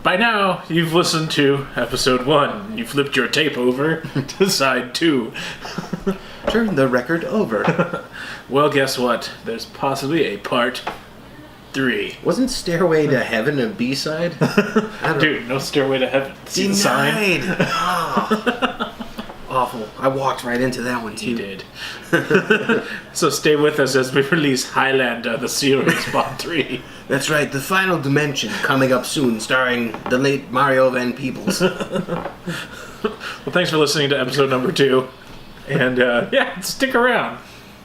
By now, you've listened to episode 1. You flipped your tape over to side 2. Turn the record over. Well, guess what? There's possibly a part 3. Wasn't Stairway to Heaven a B-side? Dude, no Stairway to Heaven. See the sign? Oh. Awful. I walked right into that one, too. You did. So stay with us as we release Highlander, the series, part 3. That's right, The Final Dimension, coming up soon, starring the late Mario Van Peebles. Well, thanks for listening to episode number 2. And, yeah, stick around.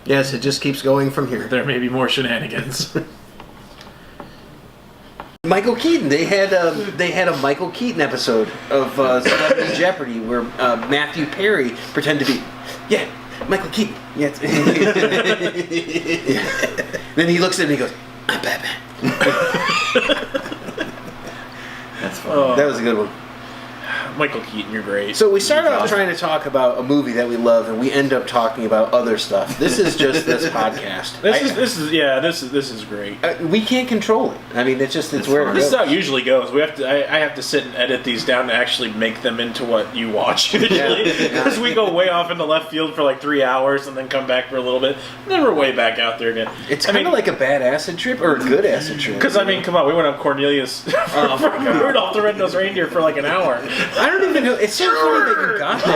Yes, it just keeps going from here. There may be more shenanigans. Michael Keaton. They had a Michael Keaton episode of Celebrity Jeopardy where Matthew Perry pretended to be, Michael Keaton. Yeah. Then he looks at me and he goes, I'm Batman. That's fun. That was a good one. Michael Keaton, you're great. So we started off trying to talk about a movie that we love, and we end up talking about other stuff. This is just this podcast. This is great. We can't control it. I mean, it's where it This goes. is how it usually goes. I have to sit and edit these down to actually make them into what you watch usually. Because we go way off into left field for like 3 hours and then come back for a little bit. And then we're way back out there again. It's kind of like a bad acid trip or a good acid trip. Because, I mean, come on, we went on Cornelius for Rudolph the Red-Nosed Reindeer for like an hour. I don't even know. It's so funny that you got there.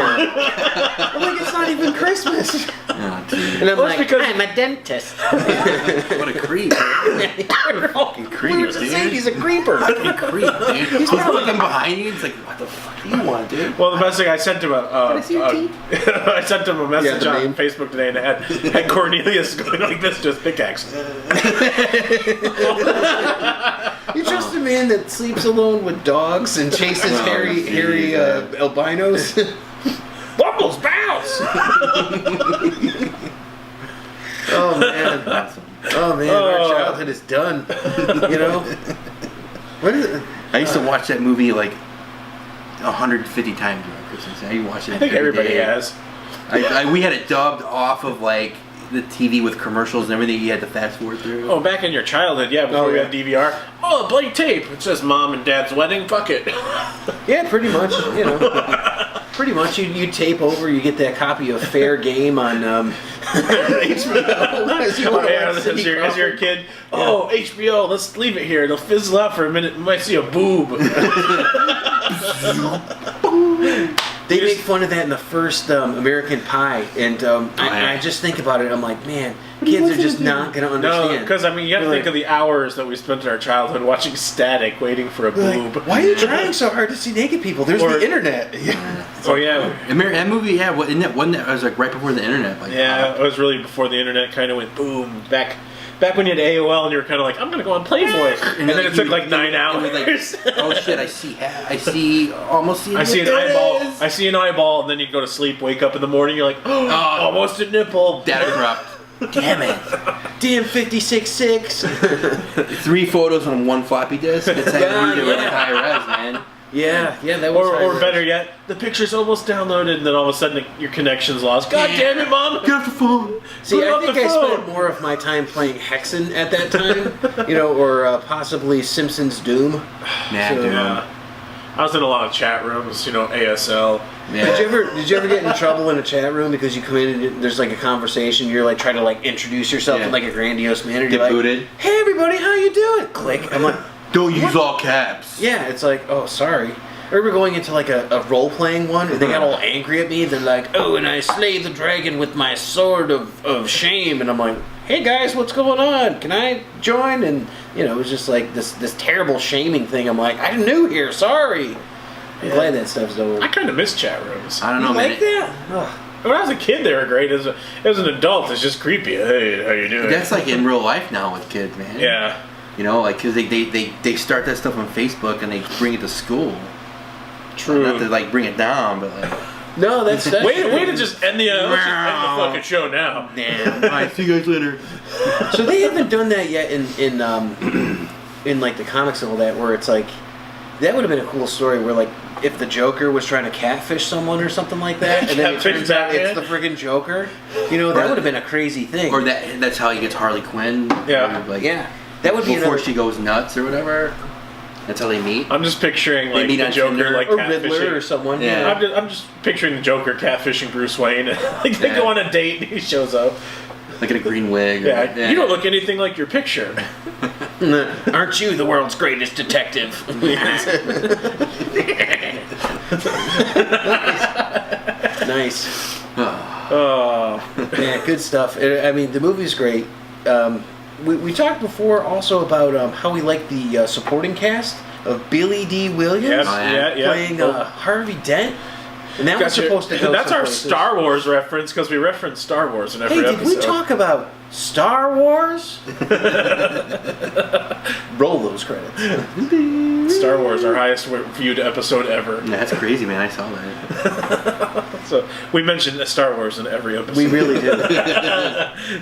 I'm like, it's not even Christmas. Oh, dude. And I'm like, because I'm a dentist. What a creep. You're a fucking creep, dude. He's a creeper. Fucking creep, dude. He's looking behind you. It's like, what the fuck do you want, dude? Well, the best thing, I sent him I sent him a message the on name. Facebook today, and it had Cornelius going like this, just pickaxe. You trust a man that sleeps alone with dogs and chases hairy albinos? Bumbles, bounce! Oh man! Oh man! Our childhood is done. You know. What is it? I used to watch that movie like 150 times around Christmas. I watch it. I think every everybody day. has. We had it dubbed off of like the TV with commercials and everything. You had to fast forward through. Oh, back in your childhood, before we had DVR. Oh, a blank tape. It says Mom and Dad's wedding. Fuck it. Yeah, pretty much. You know. Pretty much, you tape over, you get that copy of Fair Game on HBO. As you're a kid, HBO, let's leave it here. It'll fizzle out for a minute. You might see a boob. They make fun of that in the first American Pie, and I just think about it. I'm like, man, kids are just not going to understand. No, because I mean, you have to think of the hours that we spent in our childhood watching Static, waiting for a boob. Like, why are you trying so hard to see naked people? There's the internet. Oh yeah, that movie, wasn't that was like right before the internet? Like, it was really before the internet kind of went boom. Back when you had AOL and you were kind of like, I'm gonna go on Playboy, and then it took like 9 hours. Like, oh shit! I see an eyeball, and then you go to sleep, wake up in the morning, you're like, almost a nipple. Data corrupt. Damn it! Damn 56.6. 3 photos on one floppy disk. That's how you read it with high res, man. Yeah, that was or better yet, the picture's almost downloaded, and then all of a sudden your connection's lost. God damn it, Mom! Get off the phone. See, I think I spent more of my time playing Hexen at that time, or possibly Simpsons Doom. Yeah. I was in a lot of chat rooms, ASL. Yeah. Did you ever get in trouble in a chat room because you come in and there's like a conversation, you're like trying to like introduce yourself in like a grandiose manner, Get you're booted. Like, hey everybody, how you doing? Click. I'm like, don't use all caps. Yeah, it's like, oh sorry. I remember going into like a role-playing one, and they got all angry at me. They're like, oh, and I slay the dragon with my sword of shame. And I'm like, hey guys, what's going on? Can I join? And, it was just like this terrible shaming thing. I'm like, I'm new here, sorry. I'm glad that stuff's over. I kind of miss chat rooms. I don't know, man. man. Like that? When I was a kid, they were great. As an adult, it's just creepy. Hey, how you doing? That's like in real life now with kids, man. Yeah. Because they start that stuff on Facebook and they bring it to school. True. Not to like bring it down, but like. No, that's way to just end the fucking show now. Damn. All right, see you guys later. So they haven't done that yet in like the comics and all that, where it's like that would have been a cool story where like if the Joker was trying to catfish someone or something like that, and then it turns out it's the friggin' Joker. You know, that would have been a crazy thing. Or that's how he gets Harley Quinn. Yeah. Like, that would be before she goes nuts or whatever. That's how they meet. I'm just picturing like the Joker, Tinder. like or catfishing, Riddler or someone. Yeah. I'm just picturing the Joker catfishing Bruce Wayne. Like they go on a date and he shows up. Like in a green wig. Yeah, you don't look anything like your picture. Aren't you the world's greatest detective? Nice. Oh, Yeah, good stuff. I mean, the movie's great. We talked before also about how we like the supporting cast of Billy D. Williams yes, yeah. playing Harvey Dent. And that was supposed to go That's our someplaces. Star Wars reference because we reference Star Wars in every Hey, episode. did we talk about Star Wars? Roll those credits. Star Wars, our highest viewed episode ever. That's crazy, man. I saw that. So we mentioned Star Wars in every episode. We really do.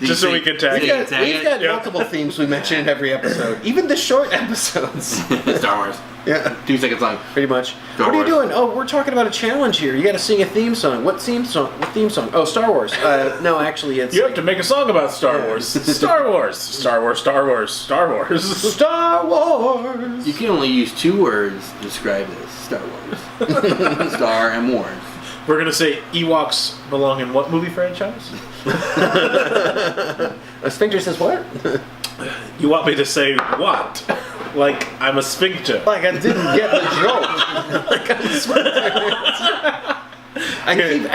Just so we can tag We've it. got Yeah. multiple themes we mention in every episode. Even the short episodes. Star Wars. Yeah. 2 seconds long. Pretty much. Star What are you Wars. doing? Oh, we're talking about a challenge here. You got to sing a theme song. What theme song? What theme song? Oh, Star Wars. No, actually, it's You have to make a song about Star Wars. Star Wars. Star Wars. Star Wars. Star Wars. Star Wars. You can only use 2 words to describe this. Star Wars. Star and Wars. We're gonna say Ewoks belong in what movie franchise? A sphincter says what? You want me to say what? Like I'm a sphincter. Like I didn't get the joke. Like I'm a sphincter.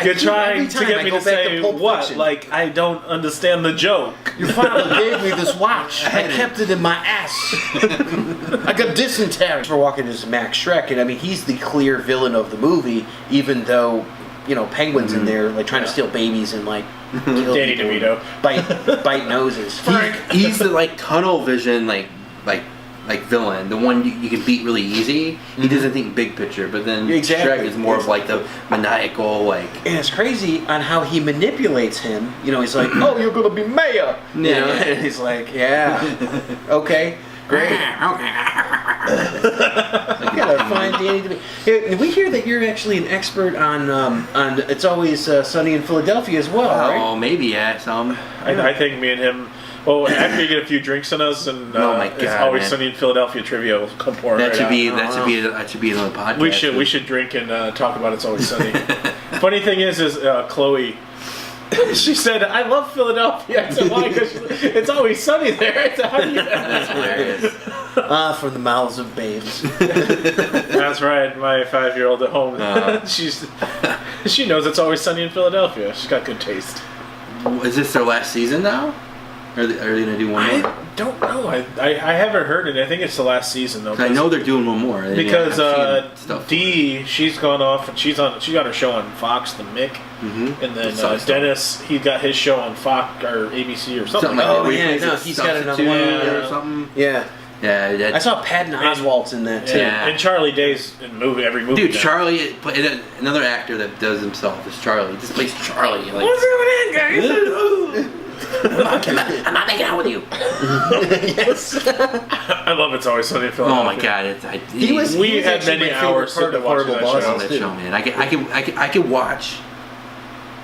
You're trying to get me to say Pulp what? Fiction. Like I don't understand the joke. Your father gave me this watch. I kept it in my ass. I got dysentery. For walking as Max Schreck, and I mean he's the clear villain of the movie, even though Penguin's in there like trying to steal babies and like kill Danny people, DeVito. bite noses. He's the like tunnel vision like villain, the one you can beat really easy. He doesn't think big picture, but then Exactly. Shrek is more of like the maniacal like. And it's crazy on how he manipulates him. He's like, "Oh, you're gonna be mayor." And he's like, "Yeah, okay, great." I gotta find Danny DeVito. Hey, we hear that you're actually an expert on It's Always Sunny in Philadelphia as well, right? Oh, maybe some. I think me and him. Oh, after you get a few drinks in us, and Oh my God, it's always man. Sunny in Philadelphia trivia will come pouring That right should out. be another podcast. We should drink and talk about It's Always Sunny. Funny thing is Chloe. She said, "I love Philadelphia." I said, "Why?" Because it's always sunny there. I said, "How do you?" That's hilarious. From the mouths of babes. That's right. My 5-year-old at home. She knows it's always sunny in Philadelphia. She's got good taste. Is this their last season now? Are they gonna do one more? I don't know. I haven't heard it. I think it's the last season though. I know they're doing one more. Because I've seen stuff. Dee, she's gone off and she got her show on Fox, The Mick, and then Dennis, he got his show on Fox or ABC or something. like Oh, that. yeah, no, he's got another one. or something. Yeah. Yeah, I saw Patton Oswalt's in that too. Yeah. And Charlie Day's in every movie. Dude, now. Charlie, another actor that does himself is Charlie. He just plays Charlie. Like, What's going on, guys? I'm not making out with you. Yes. I love It's Always Sunny in Philadelphia. Oh my god, We had actually many my favorite hours part sitting of watching Horrible that show. I Bosses. love that show, man. I could watch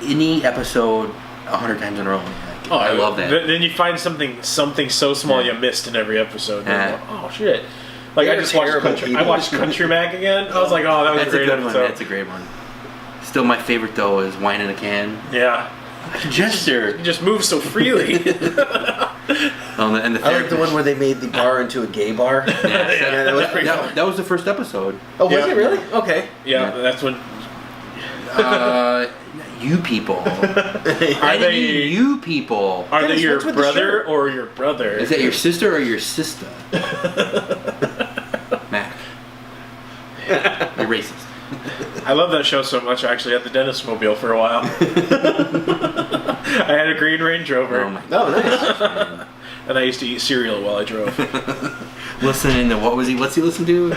any episode 100 times in a row. Like, I love that. Then you find something so small you missed in every episode. Yeah. You're like, oh shit! Like They're I just watched terrible Country. I people. watched Country Mac again. I was like, oh, that was That's a a great good one. episode. That's a great one. Still, my favorite though is Wine in a Can. Yeah, Gesture. you just move so freely. And the I like the one where they made the bar into a gay bar. Yeah, that was pretty fun. that was the first episode. Oh, was Yeah. it really? Okay. Yeah, that's when. You people. I they- mean, you people. Are they Dennis, your what's with the brother shirt? or your brother? Is that your sister or your sister? Mac. You're racist. I love that show so much. I actually had the Dennis Mobile for a while. I had a green Range Rover, Oh my Oh, nice. and I used to eat cereal while I drove. Listening to what's he listening to?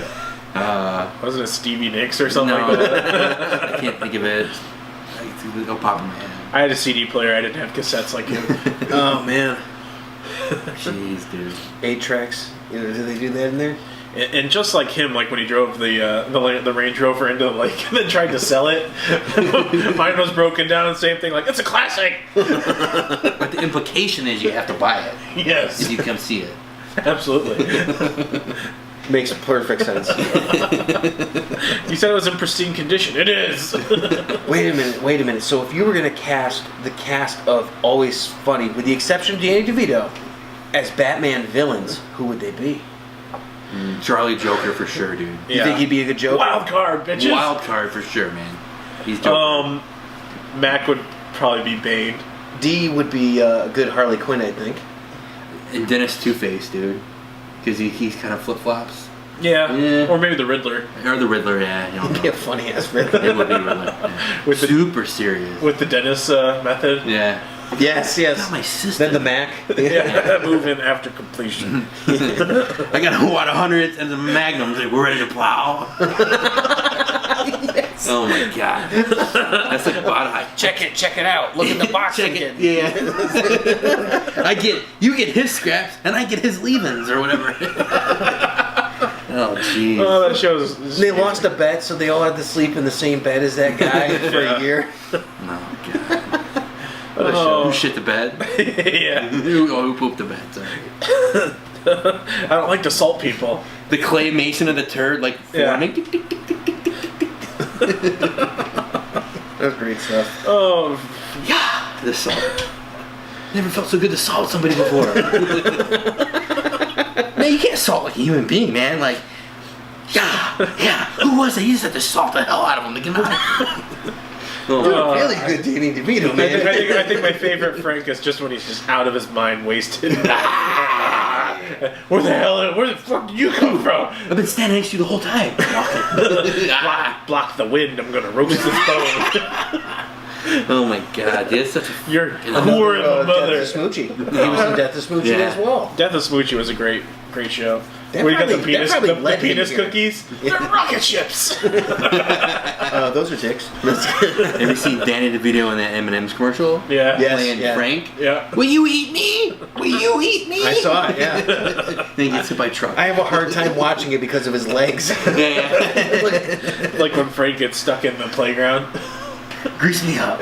Wasn't it Stevie Nicks or something No. like that? I can't think of it. It'll pop in my head. I had a CD player. I didn't have cassettes like you. Oh man. Jeez, dude. 8 tracks. Do they do that in there? And just like him, like when he drove the Range Rover into the lake and then tried to sell it, mine was broken down and same thing. Like, it's a classic. But the implication is you have to buy it. Yes, if you come see it. Absolutely. Makes perfect sense. You said it was in pristine condition. It is. Wait a minute. So if you were going to cast the cast of Always Funny, with the exception of Danny DeVito, as Batman villains, who would they be? Charlie Joker for sure, dude. You think he'd be a good Joker? Wild card, bitches. Wild card for sure, man. He's Joker. Mac would probably be Bane. D would be a good Harley Quinn, I think. And Dennis Two-Face, dude. Because he's kind of flip-flops. Yeah. Or maybe the Riddler. Or the Riddler, yeah. He'd be a funny-ass Riddler. It would be Riddler. Yeah. With super serious. With the Dennis method. Yeah. Yes. Got my sister. Then the Mac. Yeah, move in after completion. I got a wad of hundreds and the Magnums. Like, we're ready to plow. Yes. Oh my god. That's like bottom. Check it out. Look at the box. Check it. Yeah. You get his scraps and I get his leavings or whatever. Oh jeez. Oh, that shows. They lost a bet, so they all had to sleep in the same bed as that guy for a year. Oh god. Who shit the bed? Yeah. Who pooped the bed? Sorry. I don't like to salt people. The claymation of the turd, like forming. That's great stuff. Oh. Yeah. The salt. Never felt so good to salt somebody before. Man, you can't salt like a human being, man. Like, yeah. Who was it? You just had to salt the hell out of him to get him out. Really good Danny DeVito, man. I think my favorite Frank is just when he's just out of his mind, wasted. Where the fuck did you come from? I've been standing next to you the whole time. Block the wind. I'm gonna roast this bone. Oh my god, dude, it's such a... You're poor in the mother. Death of Smoochie. He was in Death of Smoochie as well. Death of Smoochie was a great show. That Where you got the probably- penis, that probably the led him penis here. cookies. They're rocket ships. Those are dicks. Have you seen Danny DeVito in that M&M's commercial? Yeah. Yes. Playing Frank? Yeah. Will you eat me? Will you eat me? I saw it, yeah. Then he gets hit by a truck. I have a hard time watching it because of his legs. Like when Frank gets stuck in the playground. Grease me up.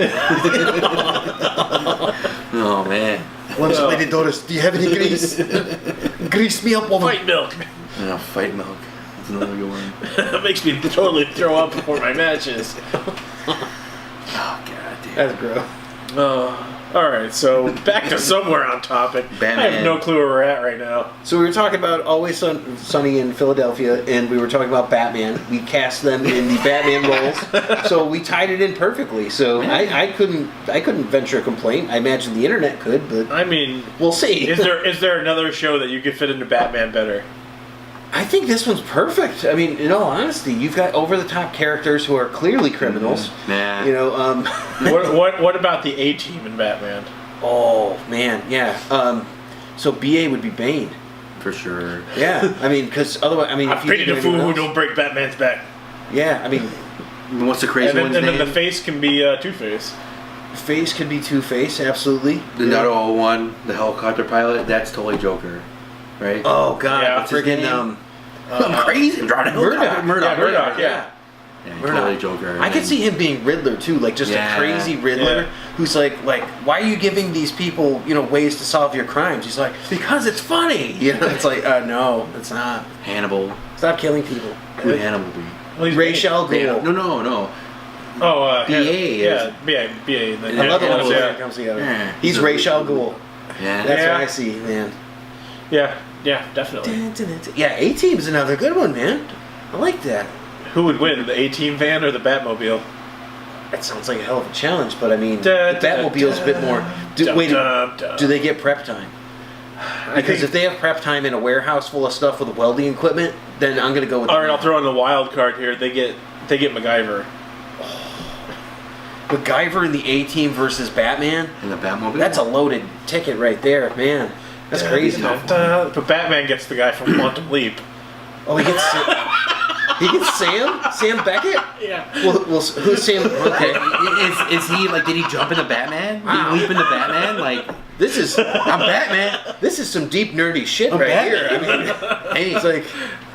Oh, man. Once Lady Doris, do you have any grease? Grease me up, woman. Fight milk. Oh, fight milk. That's another good one. That makes me totally throw up before my matches. Oh, god, dude. That's gross. Alright, so back to somewhere on topic. Batman. I have no clue where we're at right now. So we were talking about Always Sunny in Philadelphia, and we were talking about Batman. We cast them in the Batman roles, so we tied it in perfectly. So I couldn't venture a complaint. I imagine the internet could, but I mean, we'll see. is there another show that you could fit into Batman better? I think this one's perfect. I mean, in all honesty, you've got over-the-top characters who are clearly criminals. Nah. You know, What about the A-Team in Batman? oh man, yeah. So BA would be Bane. For sure. Yeah, I mean, because otherwise, I mean, I if you pity think the of fool anyone who else- don't break Batman's back. Yeah, I mean, What's the crazy And one's then name? the face can be Two-Face. Face could be Two-Face, absolutely. The Nutto one, the helicopter pilot, that's totally Joker. Right? Oh god, Yeah. What's his friggin' name? I'm crazy. I'm drawing a helicopter. Murdoch, yeah. Yeah, Murdoch. totally Joker. I could see him being Riddler too, like just a crazy Riddler who's like, why are you giving these people, ways to solve your crimes? He's like, because it's funny. It's like, no, it's not. Hannibal. Stop killing people. Who would Hannibal be? Well, he's Ra's al Ghul. No. Oh, BA yeah, BA. I love it when yeah. it comes together. Yeah. He's Ra's al Ghul. Yeah. That's Yeah. what I see, man. Yeah, definitely. Yeah, A-Team's another good one, man. I like that. Who would win, the A-Team van or the Batmobile? That sounds like a hell of a challenge, but I mean, Da, the da, Batmobile's a bit more. Do they get prep time? Because if they have prep time in a warehouse full of stuff with welding equipment, then I'm gonna go with. All right, I'll throw in the wild card here. They get MacGyver. MacGyver in the A-Team versus Batman. In the Batmobile? That's a loaded ticket right there, man. That's crazy. But Batman gets the guy from Quantum Leap. Oh, he gets Sam Beckett. Yeah. Well, who's Sam? Okay, Is he like? Did he jump into Batman? Did he leap into Batman? Like, this is I'm Batman. This is some deep nerdy shit I'm right Batman. here. I mean, hey, it's like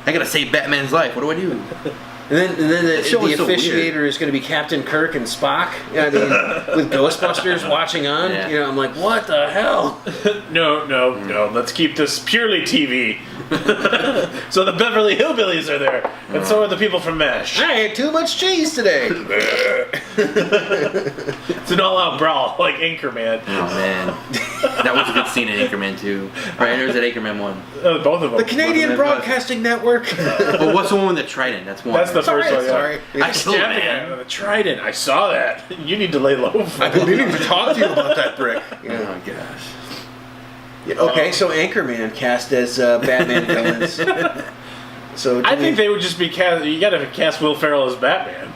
I gotta save Batman's life. What do I do? And then the show is so officiator is going to be Captain Kirk and Spock. I mean, with Ghostbusters watching on. Yeah. You know, I'm like, what the hell? No. Let's keep this purely TV. So the Beverly Hillbillies are there, and so are the people from MASH. I ate too much cheese today. It's an all-out brawl, like Anchorman. Oh man, that was a good scene in Anchorman 2. Right, or was it Anchorman 1? Both of them. The Canadian Broadcasting Network. But what's the one with the trident? That's one. That's the right? first one. Yeah. Sorry. I stabbed the guy with a trident. I saw that. You need to lay low. I've been meaning to talk to you about that brick. Oh my gosh. Yeah, okay, so Anchorman cast as Batman villains. So I think they would just be cast. You got to cast Will Ferrell as Batman.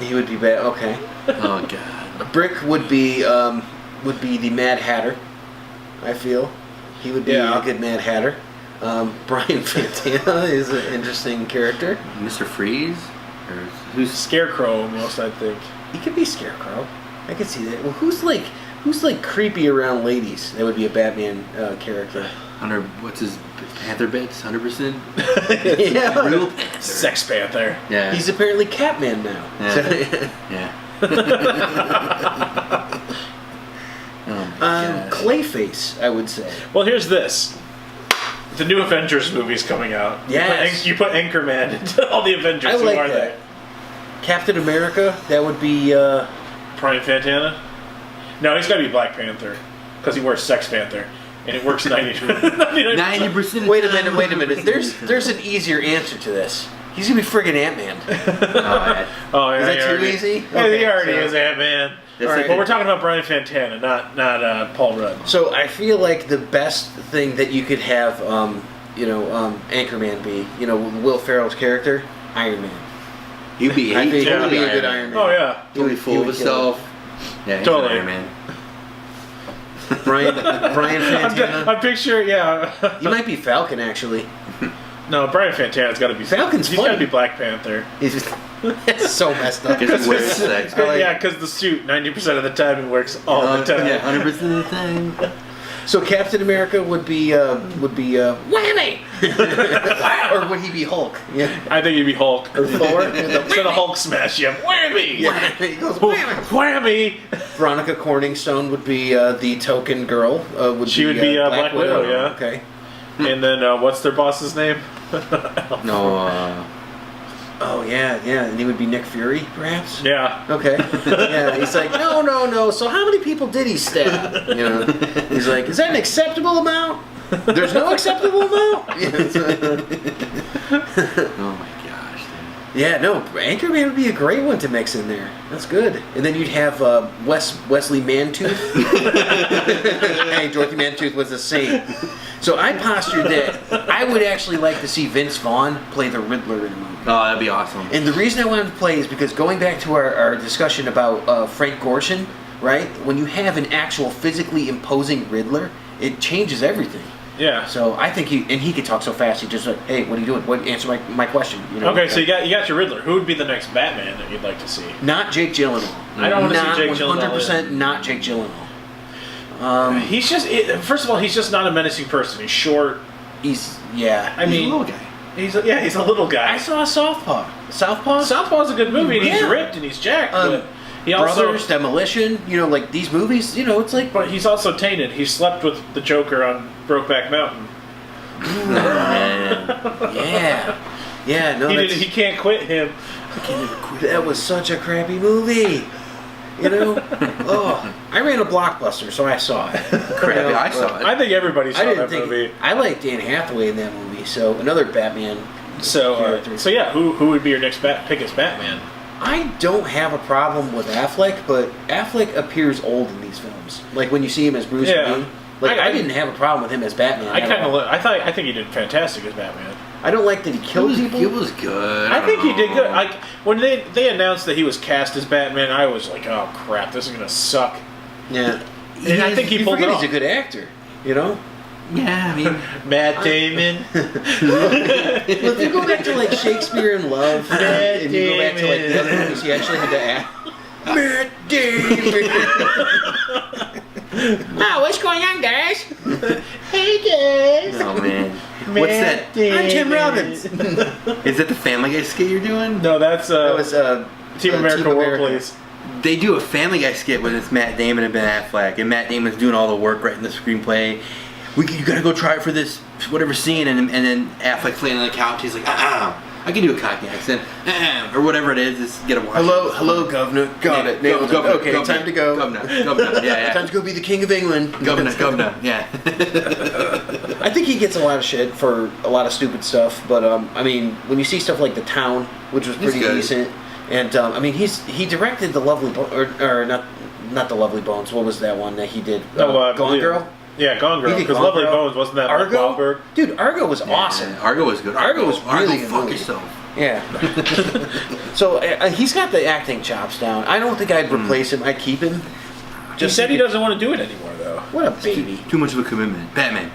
he would be bad. Okay, Oh god. Brick would be the Mad Hatter. I feel he would be Yeah. a good Mad Hatter. Brian Fantana is an interesting character. Mr. Freeze? Or who's Scarecrow, almost. I think. He could be Scarecrow. I could see that. Well, who's like creepy around ladies? That would be a Batman character. what's his Panther bits? 100%. Yeah. Real Panther. Sex Panther. Yeah. He's apparently Catman now. Yeah. Oh my gosh. Clayface, I would say. Well, here's this. The new Avengers movie's coming out. Yes. You put Anchorman into all the Avengers. I Who like are that. they? Captain America, that would be. Brian Fantana? No, he's got to be Black Panther. Because he wears Sex Panther. And it works 99%. 90%. Wait a minute. There's an easier answer to this. He's gonna be friggin' Ant-Man. Oh, yeah. Is that he too already- easy? Yeah, Okay, he already so- is Ant-Man. That's All like But we're talking about Brian Fantana, not Paul Rudd. So I feel like the best thing that you could have, Anchorman be, Will Ferrell's character, Iron Man. He'd be I think he yeah. would be a good Iron Man. Oh, yeah. He'd be full of himself. Yeah, he's Totally. an Iron Man. Brian Fantana. I'm picturing, yeah. He might be Falcon actually. No, Brian Fantana's got to be. Falcon's He's got to funny. be Black Panther. He's just so messed up. Because he wears sex. Yeah, because the suit 90% of the time it works all the time. Yeah, 100% of the time. So Captain America would be whammy, or would he be Hulk? Yeah, I think he'd be Hulk. or Thor. Instead of Hulk smash you, whammy! Yeah, he goes whammy. Whammy! Veronica Corningstone would be the token girl. She would be Black Widow, yeah. Okay. And then what's their boss's name? No, Oh yeah, and he would be Nick Fury, perhaps. Yeah. Okay. Yeah, he's like, no. So how many people did he stab? He's like, is that an acceptable amount? There's no acceptable amount. Yeah, oh my gosh, dude. yeah, no, Anchorman would be a great one to mix in there. That's good. And then you'd have Wesley Mantooth. Hey, Dorothy Mantooth was the same. So I postured that I would actually like to see Vince Vaughn play the Riddler in a movie. Oh, that'd be awesome. And the reason I wanted to play is because going back to our discussion about Frank Gorshin, right? When you have an actual physically imposing Riddler, it changes everything. Yeah. So I think he could talk so fast. He just like, hey, what are you doing? Answer my question. Okay, so you got your Riddler. Who would be the next Batman that you'd like to see? Not Jake Gyllenhaal. I don't want to see Jake Gyllenhaal. 100% not Jake Gyllenhaal. He's just first of all, he's just not a menacing person. He's short. He's I He's mean, a little guy. he's a little guy. I saw Southpaw. Southpaw. Southpaw's a good movie, and he's Yeah. ripped and he's jacked. But he Brothers, also, Demolition. Like these movies. It's like. but he's also tainted. He slept with the Joker on Brokeback Mountain. Yeah. No. He can't quit him. That was such a crappy movie. Oh, I ran a Blockbuster, so I saw it. Crappy, I saw it. I think everybody saw I didn't that think movie. I liked Dan Hathaway in that movie, so another Batman. So yeah, who would be your next pick as Batman? I don't have a problem with Affleck, but Affleck appears old in these films. Like when you see him as Bruce Wayne. Like I didn't have a problem with him as Batman. I think he did fantastic as Batman. I don't like that he killed people. It was good. I think he did good. When they announced that he was cast as Batman, I was like, oh crap, this is gonna suck. Yeah. And I think he pulled it off. He's a good actor. Yeah, I mean, Matt Damon. Well, if you go back to like Shakespeare in Love, and you go back to like the other movies, he actually had to act. Matt Damon. Oh, what's going on, guys? Hey, guys. oh man. What's that? I'm Tim Robbins. Damon. Is that the Family Guy skit you're doing? No, that's That was Team America Team World America. Police. They do a Family Guy skit when it's Matt Damon and Ben Affleck, and Matt Damon's doing all the work writing the screenplay. You gotta go try it for this whatever scene, and then Affleck's laying on the couch. He's like, I can do a Cockney accent, or whatever it is. Just get a watch. Hello, governor. Got it. Nailed it. Governor, Okay, governor, time to go. Governor. Yeah. Time to go be the king of England. Governor. Yeah. I think he gets a lot of shit for a lot of stupid stuff, but I mean, when you see stuff like The Town, which was pretty good. decent, and I mean, he directed The Lovely or not The Lovely Bones. What was that one that he did? Gone Girl. Yeah, Gone Girl. He did Because Gone Lovely Girl. Bones wasn't that Mark Argo? Wahlberg? Dude, Argo was awesome. Argo was good. Argo was really good fuck movie. yourself. Yeah. So he's got the acting chops down. I don't think I'd replace him. I'd keep him. He said he doesn't want to do it anymore, though. What a baby. Too much of a commitment. Batman.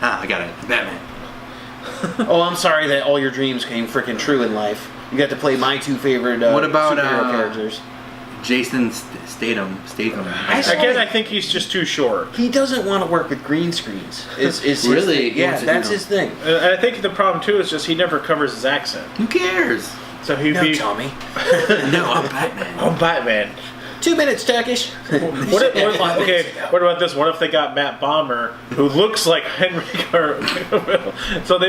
I got it. Batman. Oh, I'm sorry that all your dreams came freaking true in life. You got to play my two favorite What about, superhero characters. Jason Statham. Again, I think he's just too short. He doesn't want to work with green screens. Is his Really? thing. He Yeah, wants to that's do his thing. And I think the problem, too, is just he never covers his accent. Who cares? So he'd No, be... Tommy. No, I'm Batman. I'm Batman. 2 minutes, Turkish. What about this? What if they got Matt Bomber, who looks like Henry Cavill? So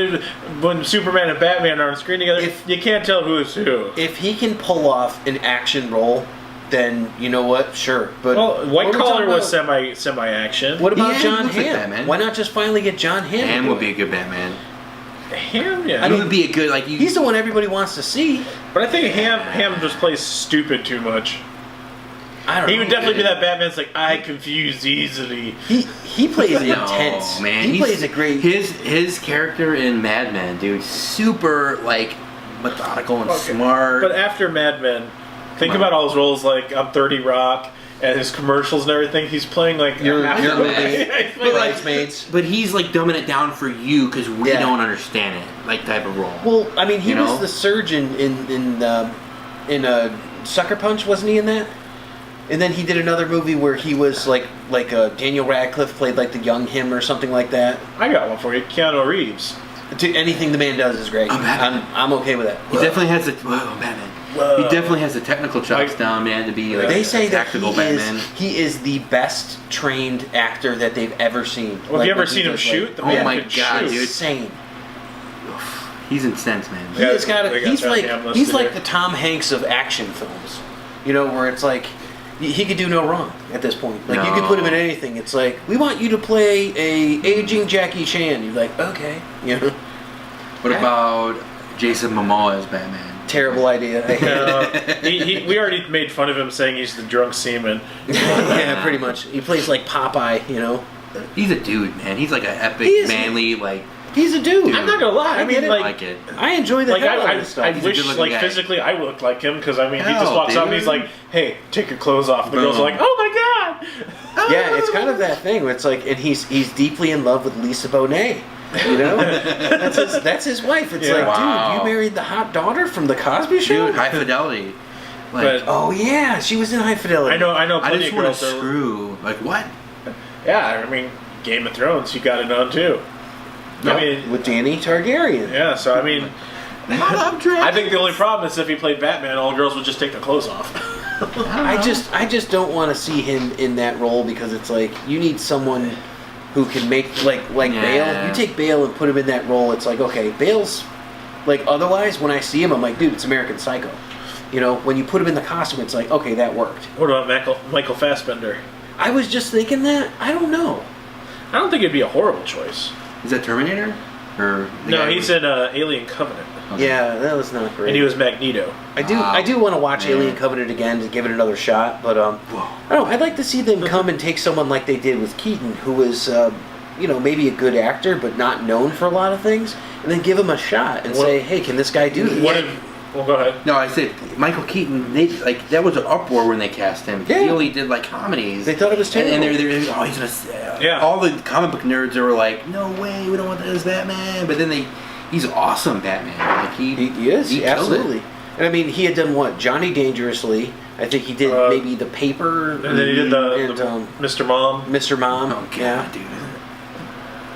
when Superman and Batman are on screen together, you can't tell who is who. If he can pull off an action role, then you know what? Sure. But Well, White what are we Collar talking was about? semi-action. What about Yeah, he John looks like Hamm? Batman. Why not just finally get John Hamm? Ham to would do be a it? good Batman. Ham, yeah. He would be a good like you. He's the one everybody wants to see. But I think Ham just plays stupid too much. I don't know. He would definitely be that Batman's like, I confuse easily. He plays intense. Man, He plays a great. His character in Mad Men, dude, super like methodical and smart. But after Mad Men, think about all his roles like on 30 Rock and his commercials and everything. He's playing like Your half movie. the movie. He's playing, like, Bridesmaids. But he's like dumbing it down for you because we Yeah. don't understand it, like type of role. Well, I mean, he You was know? the surgeon in Sucker Punch, wasn't he in that? And then he did another movie where he was like Daniel Radcliffe played like the young him or something like that. I got one for you, Keanu Reeves. Anything the man does is great. I'm okay with that. He definitely has the Batman. Whoa. He definitely has the technical chops Like- down, man, to be like They a say that tactical Batman. he is the best trained actor that they've ever seen. Well, have you ever when he seen him does, shoot? The oh man my could God, shoot. dude. insane. He's intense, man. He has got they got he's John like Hamm listed he's like here. the Tom Hanks of action films. You know, where it's like he could do no wrong at this point. Like you could put him in anything. It's like we want you to play a aging Jackie Chan. You're like, okay, you know. What about Jason Momoa as Batman? Terrible idea. I hate it. We already made fun of him saying he's the drunk seaman. Yeah, pretty much. He plays like Popeye, you know. He's a dude, man. He's like an epic, He is. manly, like. He's a dude. I'm not gonna lie. I get mean, it. I like, like it. I enjoy the like hell out I of this stuff. I He's a wish, good-looking like guy. physically, I looked like him because I mean, he Hell, just walks up and dude. he's like, "Hey, take your clothes off." The girls are like, "Oh my god!" Yeah, it's kind of that thing where it's like, and he's deeply in love with Lisa Bonet. You know, that's his wife. It's Yeah. like, Wow. dude, you married the hot daughter from the Cosby Show. Dude, High Fidelity. Like, But Oh yeah, she was in High Fidelity. I know. I Plenty just of want girls to that- screw. Like, what? Yeah, I mean, Game of Thrones, you got it on too. I mean, with Dany Targaryen. yeah. So I mean, I think the only problem is if he played Batman, all girls would just take their clothes off. I just don't want to see him in that role because it's like you need someone who can make like Yeah. Bale. You take Bale and put him in that role. It's like okay, Bale's like otherwise when I see him, I'm like, dude, it's American Psycho. You know, when you put him in the costume, it's like okay, that worked. What about Michael Fassbender? I was just thinking that. I don't know. I don't think it'd be a horrible choice. Is that Terminator? Or the No, guy he's who- in Alien Covenant, Okay. Yeah, that was not great. and he was Magneto. I do want to watch Man. Alien Covenant again to give it another shot, but I don't know. I'd like to see them come and take someone like they did with Keaton, who was maybe a good actor but not known for a lot of things, and then give him a shot and say, hey, can this guy do this? What if? Well, go ahead. No, I said Michael Keaton. They like that was an uproar when they cast him. 'Cause Yeah. He only did like comedies. They thought it was terrible. And they're oh, he's gonna. Yeah. All the comic book nerds they were like, no way, we don't want that as Batman. But then he's awesome Batman. Like He is, he killed absolutely. it. And I mean, he had done what? Johnny Dangerously. I think he did maybe The Paper. And then he did the and, Mr. Mom. Mr. Mom. Oh god, yeah. dude.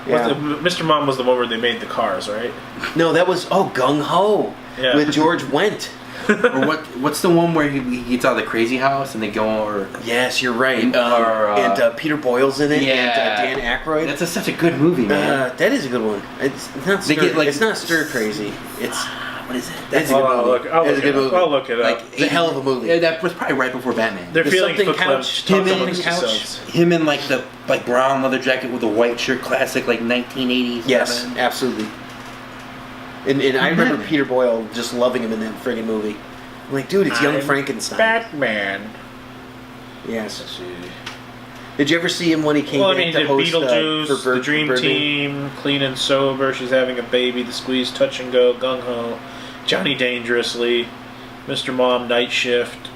Yeah. Mr. Mom was the one where they made the cars, right? No, that was Gung Ho Yeah. with George Wendt. Or what's the one where he gets out of the crazy house and they go or Yes, you're right. Or, Peter Boyle's in it. Yeah. And Dan Aykroyd. that's such a good movie, man. That is a good one. It's not They stir, get, like- it's not stir crazy. It's What is it? that's a good movie. I'll It's a good movie. I'll look it up. Like It's a hell of a movie. Yeah, that was probably right before Batman. They're The feeling something foot couch, clenched, talking Him amongst couch. themselves. Him in like the brown leather jacket with a white shirt, classic like 1980s. Yes, Batman. absolutely. And I remember Peter Boyle just loving him in that friggin' movie. I'm like, dude, it's young I'm Frankenstein. Batman. Yes. Let's see. Did you ever see him when he came Well, I back mean, to the host Beetlejuice, for the Dream Birdman? Team, Clean and Sober, She's Having a Baby, The Squeeze, Touch and Go, Gung Ho, Johnny Dangerously, Mr. Mom, Night Shift,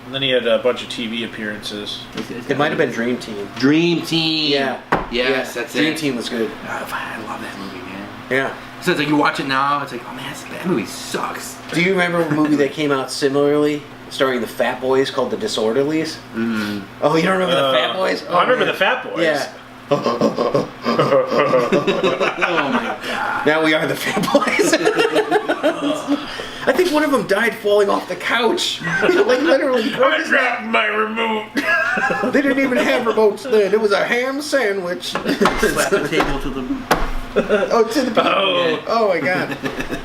and then he had a bunch of TV appearances. It might have been Dream Team. Dream Team. Yeah. Yes, that's Dream it. Team was good. I love that movie, man. Yeah. So it's like you watch it now, it's like, oh man, that movie sucks. Do you remember a movie that came out similarly, starring the Fat Boys, called The Disorderlies? Mm. Oh, you don't remember the Fat Boys? I remember man. the Fat Boys. Yeah. Oh my god. Now we are the Fat Boys. I think one of them died falling off the couch. Like literally. I dropped my remote. They didn't even have remotes then. It was a ham sandwich. Slap the table to the. Oh, to the Oh. Oh my god.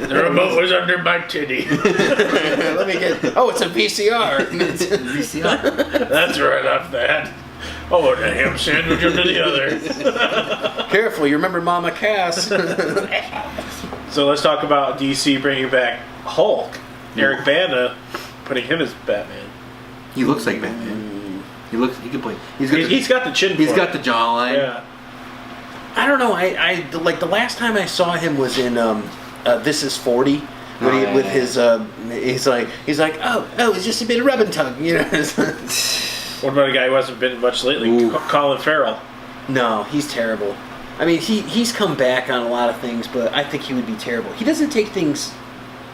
The remote was under my titty. Let me get. Oh, it's a VCR. VCR. That's right off that. Oh, and a ham sandwich under the other. Careful, you remember Mama Cass. So let's talk about DC bringing back Hulk. Eric Bana putting him as Batman. He looks like Batman. He can play. He's got the chin. He's for got it. the jawline. Yeah. I don't know. I like the last time I saw him was in This Is 40. When he, with his he's like oh it's just a bit of rub and tug, you know. What about a guy who hasn't been much lately? Ooh. Colin Farrell. No, he's terrible. I mean, he's come back on a lot of things, but I think he would be terrible. He doesn't take things,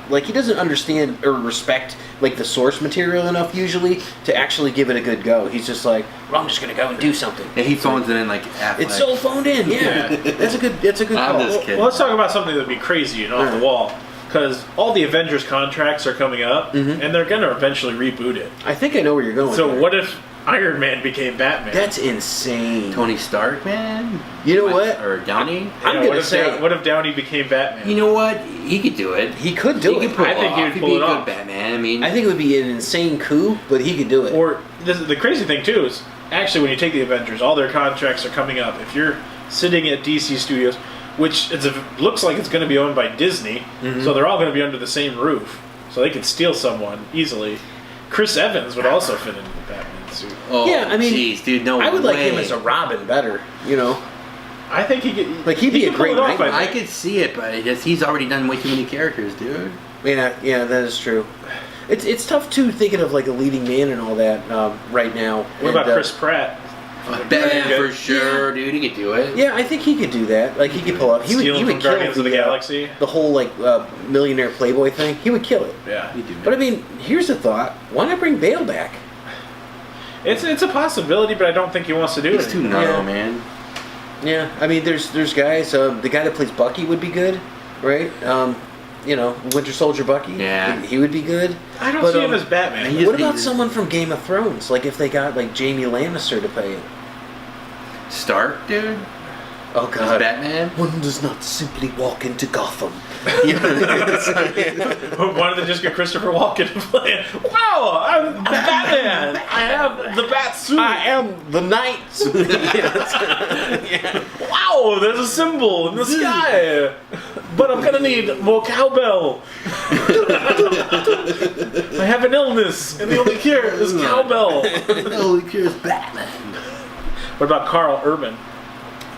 like, he doesn't understand or respect, like, the source material enough, usually, to actually give it a good go. He's just like, well, I'm just going to go and do something. Yeah, he phones it in like Affleck. It's so phoned in, yeah. That's a good I'm call. just kidding. Well, let's talk about something that'd be crazy and off Alright. the wall. Because all the Avengers contracts are coming up, and they're going to eventually reboot it. I think I know where you're going. So there. what if Iron Man became Batman? That's insane. Tony Stark, man. You know what? Or Downey. I'm what gonna if say- what if Downey became Batman? You know what? He could do it. He could do He it. could pull I it think off. he would He'd pull be it a good off. Batman. I mean, I think it would be an insane coup, but he could do it. Or the crazy thing too is actually when you take the Avengers, all their contracts are coming up. If you're sitting at DC Studios, which looks like it's going to be owned by Disney, so they're all going to be under the same roof, so they could steal someone easily. Chris Evans would also fit into the Batman suit. oh, Yeah, I mean, jeez, dude, no I would like way. him as a Robin better, you know. I think he could. Like, he'd be he a could pull great it off, Nightwing. I think. could see it, but he's already done way too many characters, dude. Yeah, that is true. It's tough too thinking of like a leading man and all that right now. What about Chris Pratt? Batman Yeah. for sure, dude. He could do it. Yeah, I think he could do that. Like he could pull up. He Stealing would from kill Guardians of the Galaxy. the whole like millionaire playboy thing. He would kill it. Yeah, He'd do it. But I mean, here's the thought: why not bring Bale back? it's a possibility, but I don't think he wants to do He's it. too narrow, man. Yeah, I mean, there's guys. The guy that plays Bucky would be good, right? You know, Winter Soldier Bucky. Yeah. he would be good. I don't But, see him as Batman. he- What about he's- someone from Game of Thrones? Like if they got like Jamie Lannister to play it. Stark, dude. Oh As God. Batman. One does not simply walk into Gotham. Why don't they just get Christopher Walken to play it? Wow, I'm Batman. I have the bat suit. I am the knight. Wow, there's a symbol in the sky. But I'm gonna need more cowbell. I have an illness, and the only cure is cowbell. Holy cures Batman. What about Carl Urban?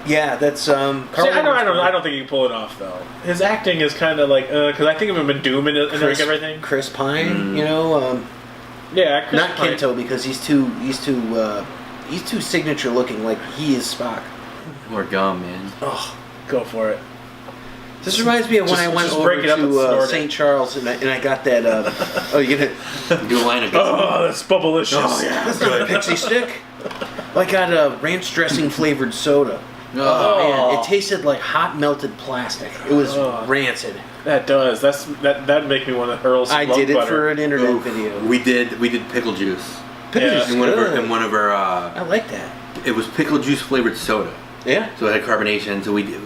Yeah, that's Carl See, I Urban's don't think he can pull it off though. His acting is kind of like because I think of him in Doom and like everything. Chris Pine, you know, Yeah, Chris not Pine. Kinto because he's too signature looking. Like he is Spock. Or gum, man. Oh, Go for it. this reminds me of when I went just over break it up and to snort it. St. Charles and I got that. Oh, you gonna? Do a line of Oh, that's bubblicious. That's not a pixie stick. I got a ranch dressing flavored soda. Oh man, it tasted like hot melted plastic. It was rancid. That does. That'd make me want to hurl some I love did it butter. for an internet video. We did pickle juice. Pickle Yeah. juice is In one of good. our I like that. it was pickle juice flavored soda. Yeah. So it had carbonation. So we did.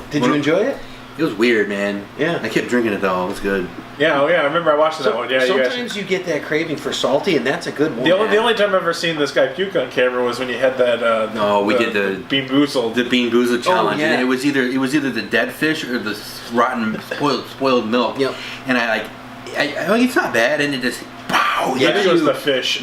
Did you enjoy it? It was weird, man. Yeah. I kept drinking it though. It was good. Yeah, I remember I watched that one. Yeah, you guys. Sometimes you get that craving for salty, and that's a good one. The only time I've ever seen this guy puke on camera was when you had that. No, we did the Bean Boozled. The Bean Boozled challenge, yeah. and it was either the dead fish or the rotten spoiled milk. Yep. And I like it's not bad, and it just pow. I think it was the fish.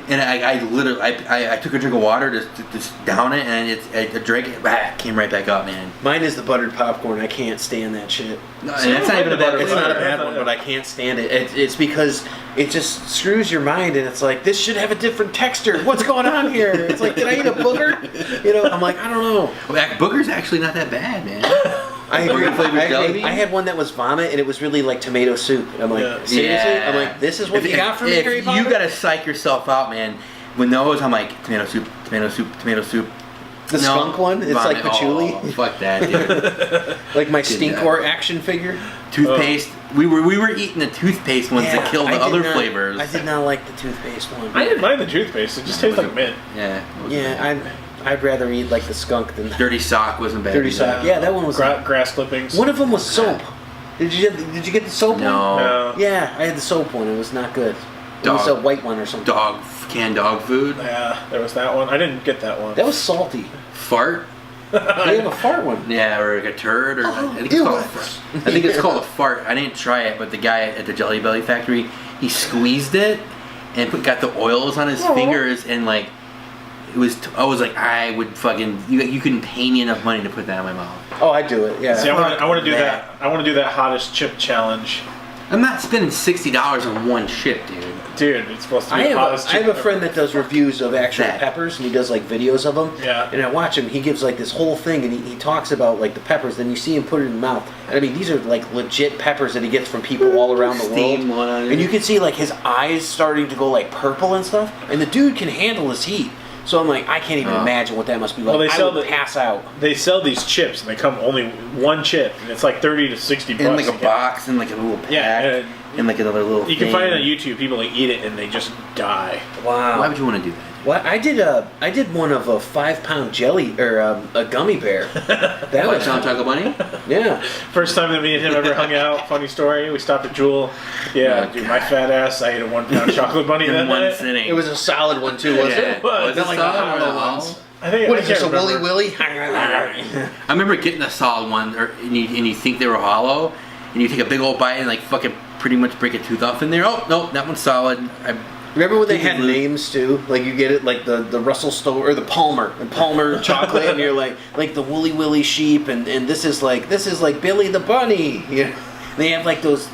And I literally I took a drink of water to down it, and I drank it. Came right back up, man. Mine is the buttered popcorn. I can't stand that shit. No, and that's not even a bad. It's not a bad one, but I can't stand it. It's because it just screws your mind, and it's like, this should have a different texture. What's going on here? It's like, did I eat a booger? You know, I'm like, I don't know. Booger's actually not that bad, man. I agree. Booger flavored jelly bean? I had one that was vomit, and it was really like tomato soup. And I'm like, seriously? Yeah. I'm like, this is what you got for me, if Harry Potter? you gotta psych yourself out, man. When those, I'm like, tomato soup, tomato soup, tomato soup. The skunk one? It's like patchouli? Oh, fuck that, dude. Like my Did Stinkor that. action figure? Toothpaste. We were eating the toothpaste ones that kill the I did other not- flavors. I did not like the toothpaste one. I didn't mind the toothpaste. It just tastes like mint. Yeah. I'd rather eat like the skunk than Dirty sock wasn't bad. dirty either. sock. Yeah, that one was. Grass clippings. One of them was soap. Did you get the soap No. one? No. Yeah, I had the soap one. It was not good. It was a Dog. white one or something. Canned dog food. Yeah, there was that one. I didn't get that one. That was salty. Fart. They have a fart one. Yeah, or like a turd, or I think it's called. I think it's called a fart. I didn't try it, but the guy at the Jelly Belly factory, he squeezed it and got the oils on his fingers, and like it was. I was like, I would fucking. You couldn't pay me enough money to put that in my mouth. Oh, I do it. Yeah. See, I want to do that. that. I want to do that hottest chip challenge. I'm not spending $60 on one chip, dude. Dude, it's supposed to be I the hottest chip have a ever. friend that does reviews of actual That. peppers, and he does like videos of them. Yeah. And I watch him. He gives like this whole thing, and he talks about like the peppers. Then you see him put it in the mouth. And I mean, these are like legit peppers that he gets from people all around the Steam world. one on it. And you can see like his eyes starting to go like purple and stuff. And the dude can handle his heat. So I'm like, I can't even imagine what that must be like. Well, they I sell would pass out. They sell these chips, and they come only one chip, and it's like 30 to 60 bucks. In like a get. box, and like a little pack, Yeah, and like another little. You can thing. find it on YouTube. People like eat it, and they just die. Wow. Why would you want to do that? Well, I did one of a 5-pound jelly or a gummy bear. That What, was Choco Bunny? yeah. First time that me and him ever hung out. Funny story. We stopped at Jewel. Yeah, Oh, dude, my fat ass. I ate a 1 pound chocolate bunny that In one night. sitting. It was a solid one too, wasn't Yeah. it? Was. Was Not it like the solid or hollow no? ones. I think What I is this, a can't Willy remember. Willy? I remember getting a solid one, and you think they were hollow, and you take a big old bite and like fucking pretty much break a tooth off in there. Oh no, that one's solid. Remember when they Think had of Luke. names too? Like you get it like the Russell Stowe or the Palmer chocolate, and you're like the Woolly Willy sheep, and this is like Billy the bunny. You know? They have like those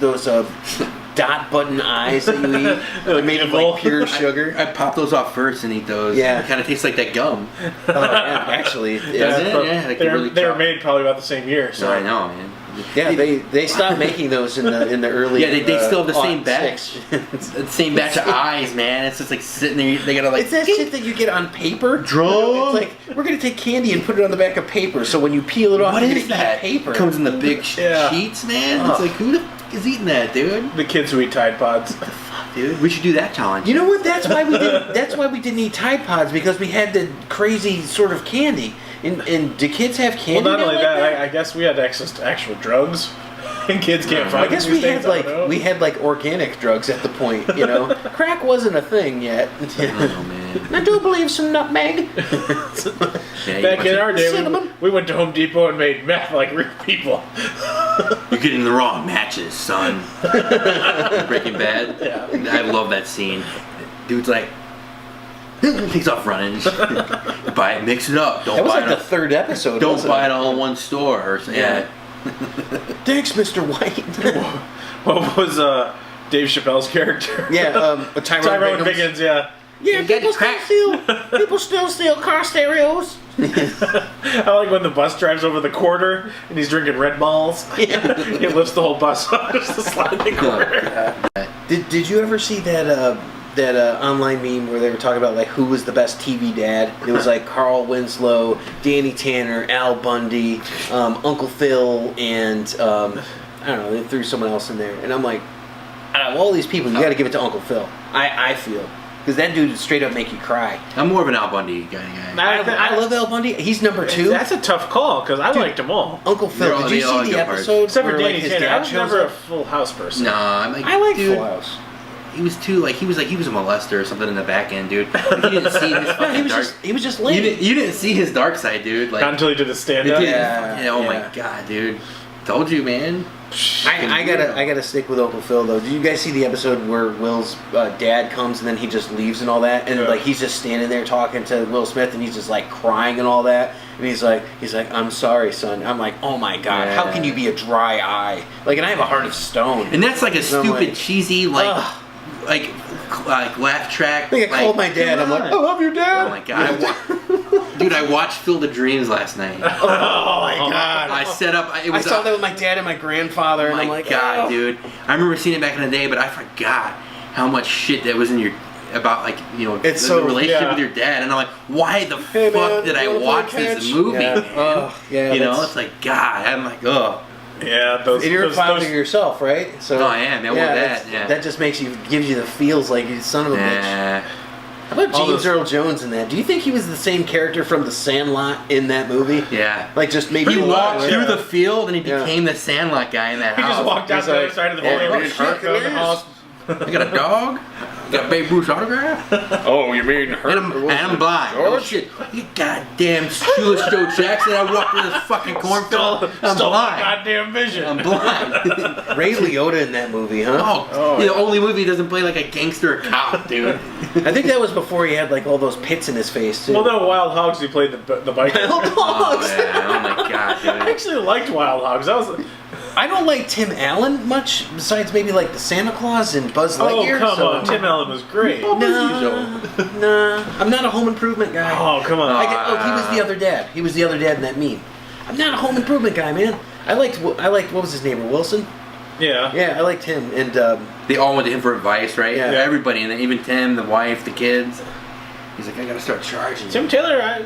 dot button eyes that you eat. They're made of evil. like pure sugar. I pop those off first and eat those. Yeah. It kind of tastes like that gum. Oh, yeah, actually, Does yeah. it? Yeah, like they really were chop. made probably about the same year. So So I know, man. Yeah, they stopped making those in the early. Yeah, they still have the same aught batch. six. It's the same batch of eyes, man. It's just like sitting there. They gotta like. It's that shit that you get on paper. Draw. It's like we're gonna take candy and put it on the back of paper, so when you peel it off, What you're is gonna eat that? paper. It comes in the big Yeah. sheets, man. It's Ugh. like who the f is eating that, dude? the kids who eat Tide Pods. Dude, we should do that challenge. You know what? That's why we didn't. That's why we didn't eat Tide Pods, because we had the crazy sort of candy. And do kids have Well, candy? not now only like that, I guess we had access to actual drugs, and kids can't find. I guess these we things, had I don't know. like organic drugs at the point. You know, crack wasn't a thing yet. Oh man. I do believe some nutmeg. Yeah, you Back watch in it. our day, Cinnamon. we went to Home Depot and made meth like real people. You're getting the wrong matches, son. Breaking Bad. Yeah. I love that scene. Dude's like, takes off running. Buy it, mix it up. Don't That was buy like it. the third episode. Don't wasn't buy it all in one store. Or something. Yeah. Thanks, Mr. White. What was Dave Chappelle's character? Tyrone Biggins. Yeah. Yeah, You got people still steal car stereos. I like when the bus drives over the quarter and he's drinking Red Balls. Yeah. He lifts the whole bus up just to slide the quarter. Did you ever see that online meme where they were talking about like who was the best TV dad. It was like Carl Winslow, Danny Tanner, Al Bundy, Uncle Phil, and I don't know. They threw someone else in there, and I'm like, out of all these people, you got to give it to Uncle Phil. I feel. Because that dude would straight up make you cry. I'm more of an Al Bundy guy. I love Al Bundy. He's number 2. That's a tough call because I liked them all. Uncle Phil, did you see the episode? Except for where, Danny like, his Tanner. dad I was shows never a up? Full House person. No, I'm like, I like dude, Full House. He was too he was a molester or something in the back end, dude. Like, you didn't see his fucking he was just lame. You didn't see his dark side, dude. Like, Not until he did a stand-up. Oh my god, dude. Told you, man. I gotta stick with Uncle Phil though. Did you guys see the episode where Will's dad comes and then he just leaves and all that, and like he's just standing there talking to Will Smith and he's just like crying and all that, and he's like I'm sorry, son. I'm like, oh my god, how can you be a dry eye? Like, and I have a heart of stone. And that's like a stupid, like, cheesy like laugh track. I think I called my dad. I'm like, I love your dad. Oh my god. Dude, I watched Field of Dreams last night. Oh my god! I set up. I saw that with my dad and my grandfather, and I'm like, god, dude! I remember seeing it back in the day, but I forgot how much shit that was in your about, like, you know, it's the relationship with your dad, and I'm like, why the fuck did I watch this movie? Man? You know, it's like, God, I'm like, ugh. Yeah, those. And you're a father yourself, right? So. No, I am. That just gives you the feels like you son of a bitch. How about James Earl Jones in that? Do you think he was the same character from The Sandlot in that movie? Yeah. Like, just maybe he walked through the field and he became the Sandlot guy in that house. He just walked out the other side of the building. I got a dog. You got Babe Ruth's autograph? Oh, you mean her? And I'm blind. Oh shit! You goddamn shoeless Joe Jackson! I walked through this fucking cornfield. I'm blind. Goddamn vision. I'm blind. Ray Liotta in that movie, huh? The only movie he doesn't play like a gangster or cop, dude. I think that was before he had like all those pits in his face too. Well, no, Wild Hogs. He played the bike. Wild Hogs. Oh my god, dude! I actually liked Wild Hogs. I don't like Tim Allen much, besides maybe like the Santa Claus and Buzz Lightyear. Oh, come on. Tim Allen was great. Nah. I'm not a Home Improvement guy. Oh, come on. He was the other dad. He was the other dad in that meme. I'm not a Home Improvement guy, man. I liked, what was his name, Wilson? Yeah. Yeah, I liked him. And they all went to him for advice, right? Yeah. Everybody, and even Tim, the wife, the kids. He's like, I gotta start charging. Tim Taylor, I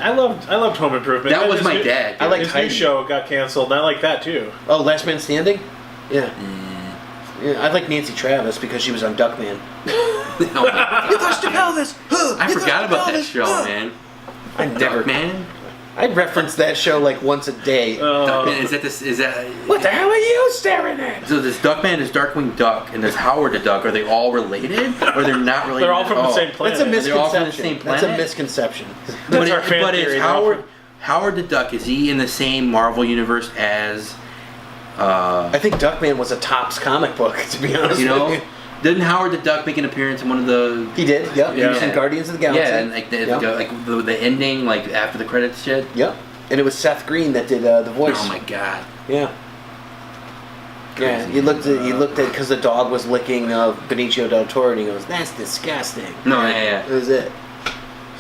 loved Home Improvement. That was my dad. I liked his Heidi. new show got canceled, and I like that too. Oh, Last Man Standing? Yeah. Yeah, I like Nancy Travis because she was on Duckman. You touched your pelvis! I forgot about that show, man. I never. Man. I reference that show like once a day. Duckman, is that? What the hell are you staring at? So there's Duckman, there's Darkwing Duck, and there's Howard the Duck. Are they all related, or they're not related? They're all from the same planet. That's a They're all from the misconception. same planet? That's a misconception. That's our fan theory. Is Howard the Duck, is he in the same Marvel universe as? I think Duckman was a Topps comic book, to be honest. You know. with you. Didn't Howard the Duck make an appearance in one of the? He did. Yep. He was in Guardians of the Galaxy. Yeah, and like the ending, like after the credits shit. Yep. And it was Seth Green that did the voice. Oh my god. Yeah. Yeah. He looked at because the dog was licking Benicio del Toro, and he goes, "That's disgusting." No, yeah. That was it.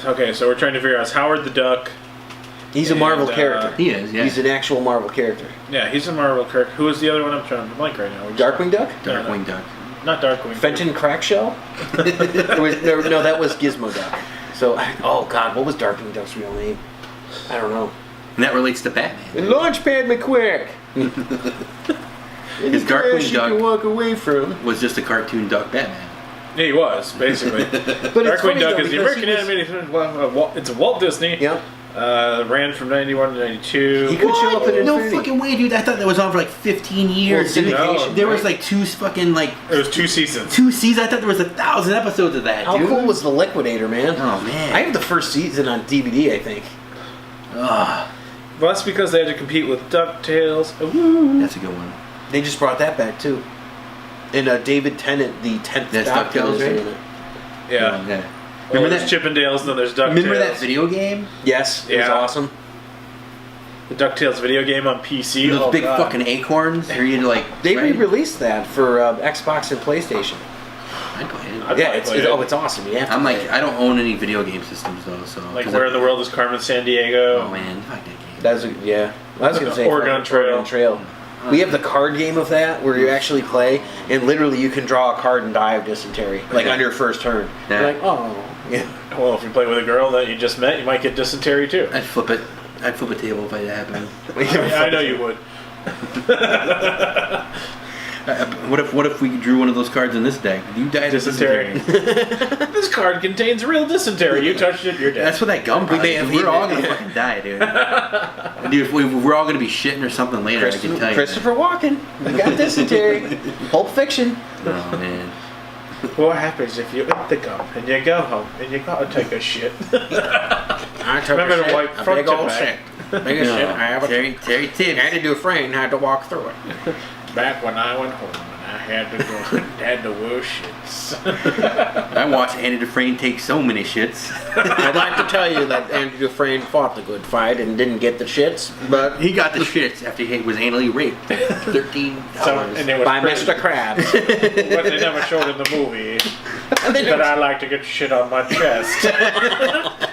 Okay, so we're trying to figure out, is Howard the Duck. He's a Marvel character. He is. Yeah. He's an actual Marvel character. Yeah, he's a Marvel character. Who is the other one? I'm trying to blank right now. Darkwing Duck. Darkwing Duck. Not Darkwing. Fenton Crackshell? No, that was Gizmo Duck. So, oh god, what was Darkwing Duck's real name? I don't know. And that relates to Batman. And Launchpad McQuark. His Darkwing Duck you can walk away from. was just a cartoon duck Batman. Yeah, he was, basically. But Darkwing Duck is the American animated. It's a Walt Disney. Yep. Ran from 91 to 92. He could show up in No Infinity. fucking way, dude. I thought that was on for like 15 years. Well, syndication, There was right? like two fucking like. It was 2 seasons. 2 seasons. I thought there was 1,000 episodes of that. How dude. cool was The Liquidator, man? Oh man. I have the first season on DVD, I think. Ugh. Well, that's because they had to compete with DuckTales. Ooh. That's a good one. They just brought that back too. And David Tennant, the 10th That's Doctor, DuckTales, was right? in it. Yeah. Yeah. Remember Remember there's Chippendales, and then there's DuckTales. Remember that video game? Yes, it was Yeah. awesome. The DuckTales video game on PC. Those Oh, big God. fucking acorns. Where you like. They right? re-released that for Xbox and PlayStation. I'd play it. I'd Yeah, probably play it. it's awesome. You have to I'm play like, it. I don't own any video game systems though, so. Like, 'cause where in the world is Carmen San Diego? Oh man, fuck that game. That was I was gonna say Oregon Trail. Oregon Trail. We have the card game of that where you actually play, and literally you can draw a card and die of dysentery, like on your first turn. Yeah. You're like, oh, yeah. Well, if you play with a girl that you just met, you might get dysentery too. I'd flip it. I'd flip a table if it happened. I know you would. What if we drew one of those cards in this deck? You died of Dysentery. This card contains real dysentery. You touched it, you're dead. That's what that gum We may probably. have We're all eaten gonna it. fucking die, dude. Dude, we're all gonna be shitting or something later. I can tell you. Christopher Walken. I got dysentery. Pulp Fiction. Oh man. What happens if you eat the gum and you go home and you gotta take a shit? I took Remember a the shit, white a front big to old back. shit. Biggest shit I ever took. Terry I Tibbs. had to do a frame, had to walk through it. Back when I went home and I had to go, had to wear shits. I watched Andy Dufresne take so many shits. I'd like to tell you that Andy Dufresne fought the good fight and didn't get the shits, but He got the shits after he was anally raped. $13. And it was by pretty- Mr. Krabs. What they never showed in the movie. That I like to get shit on my chest.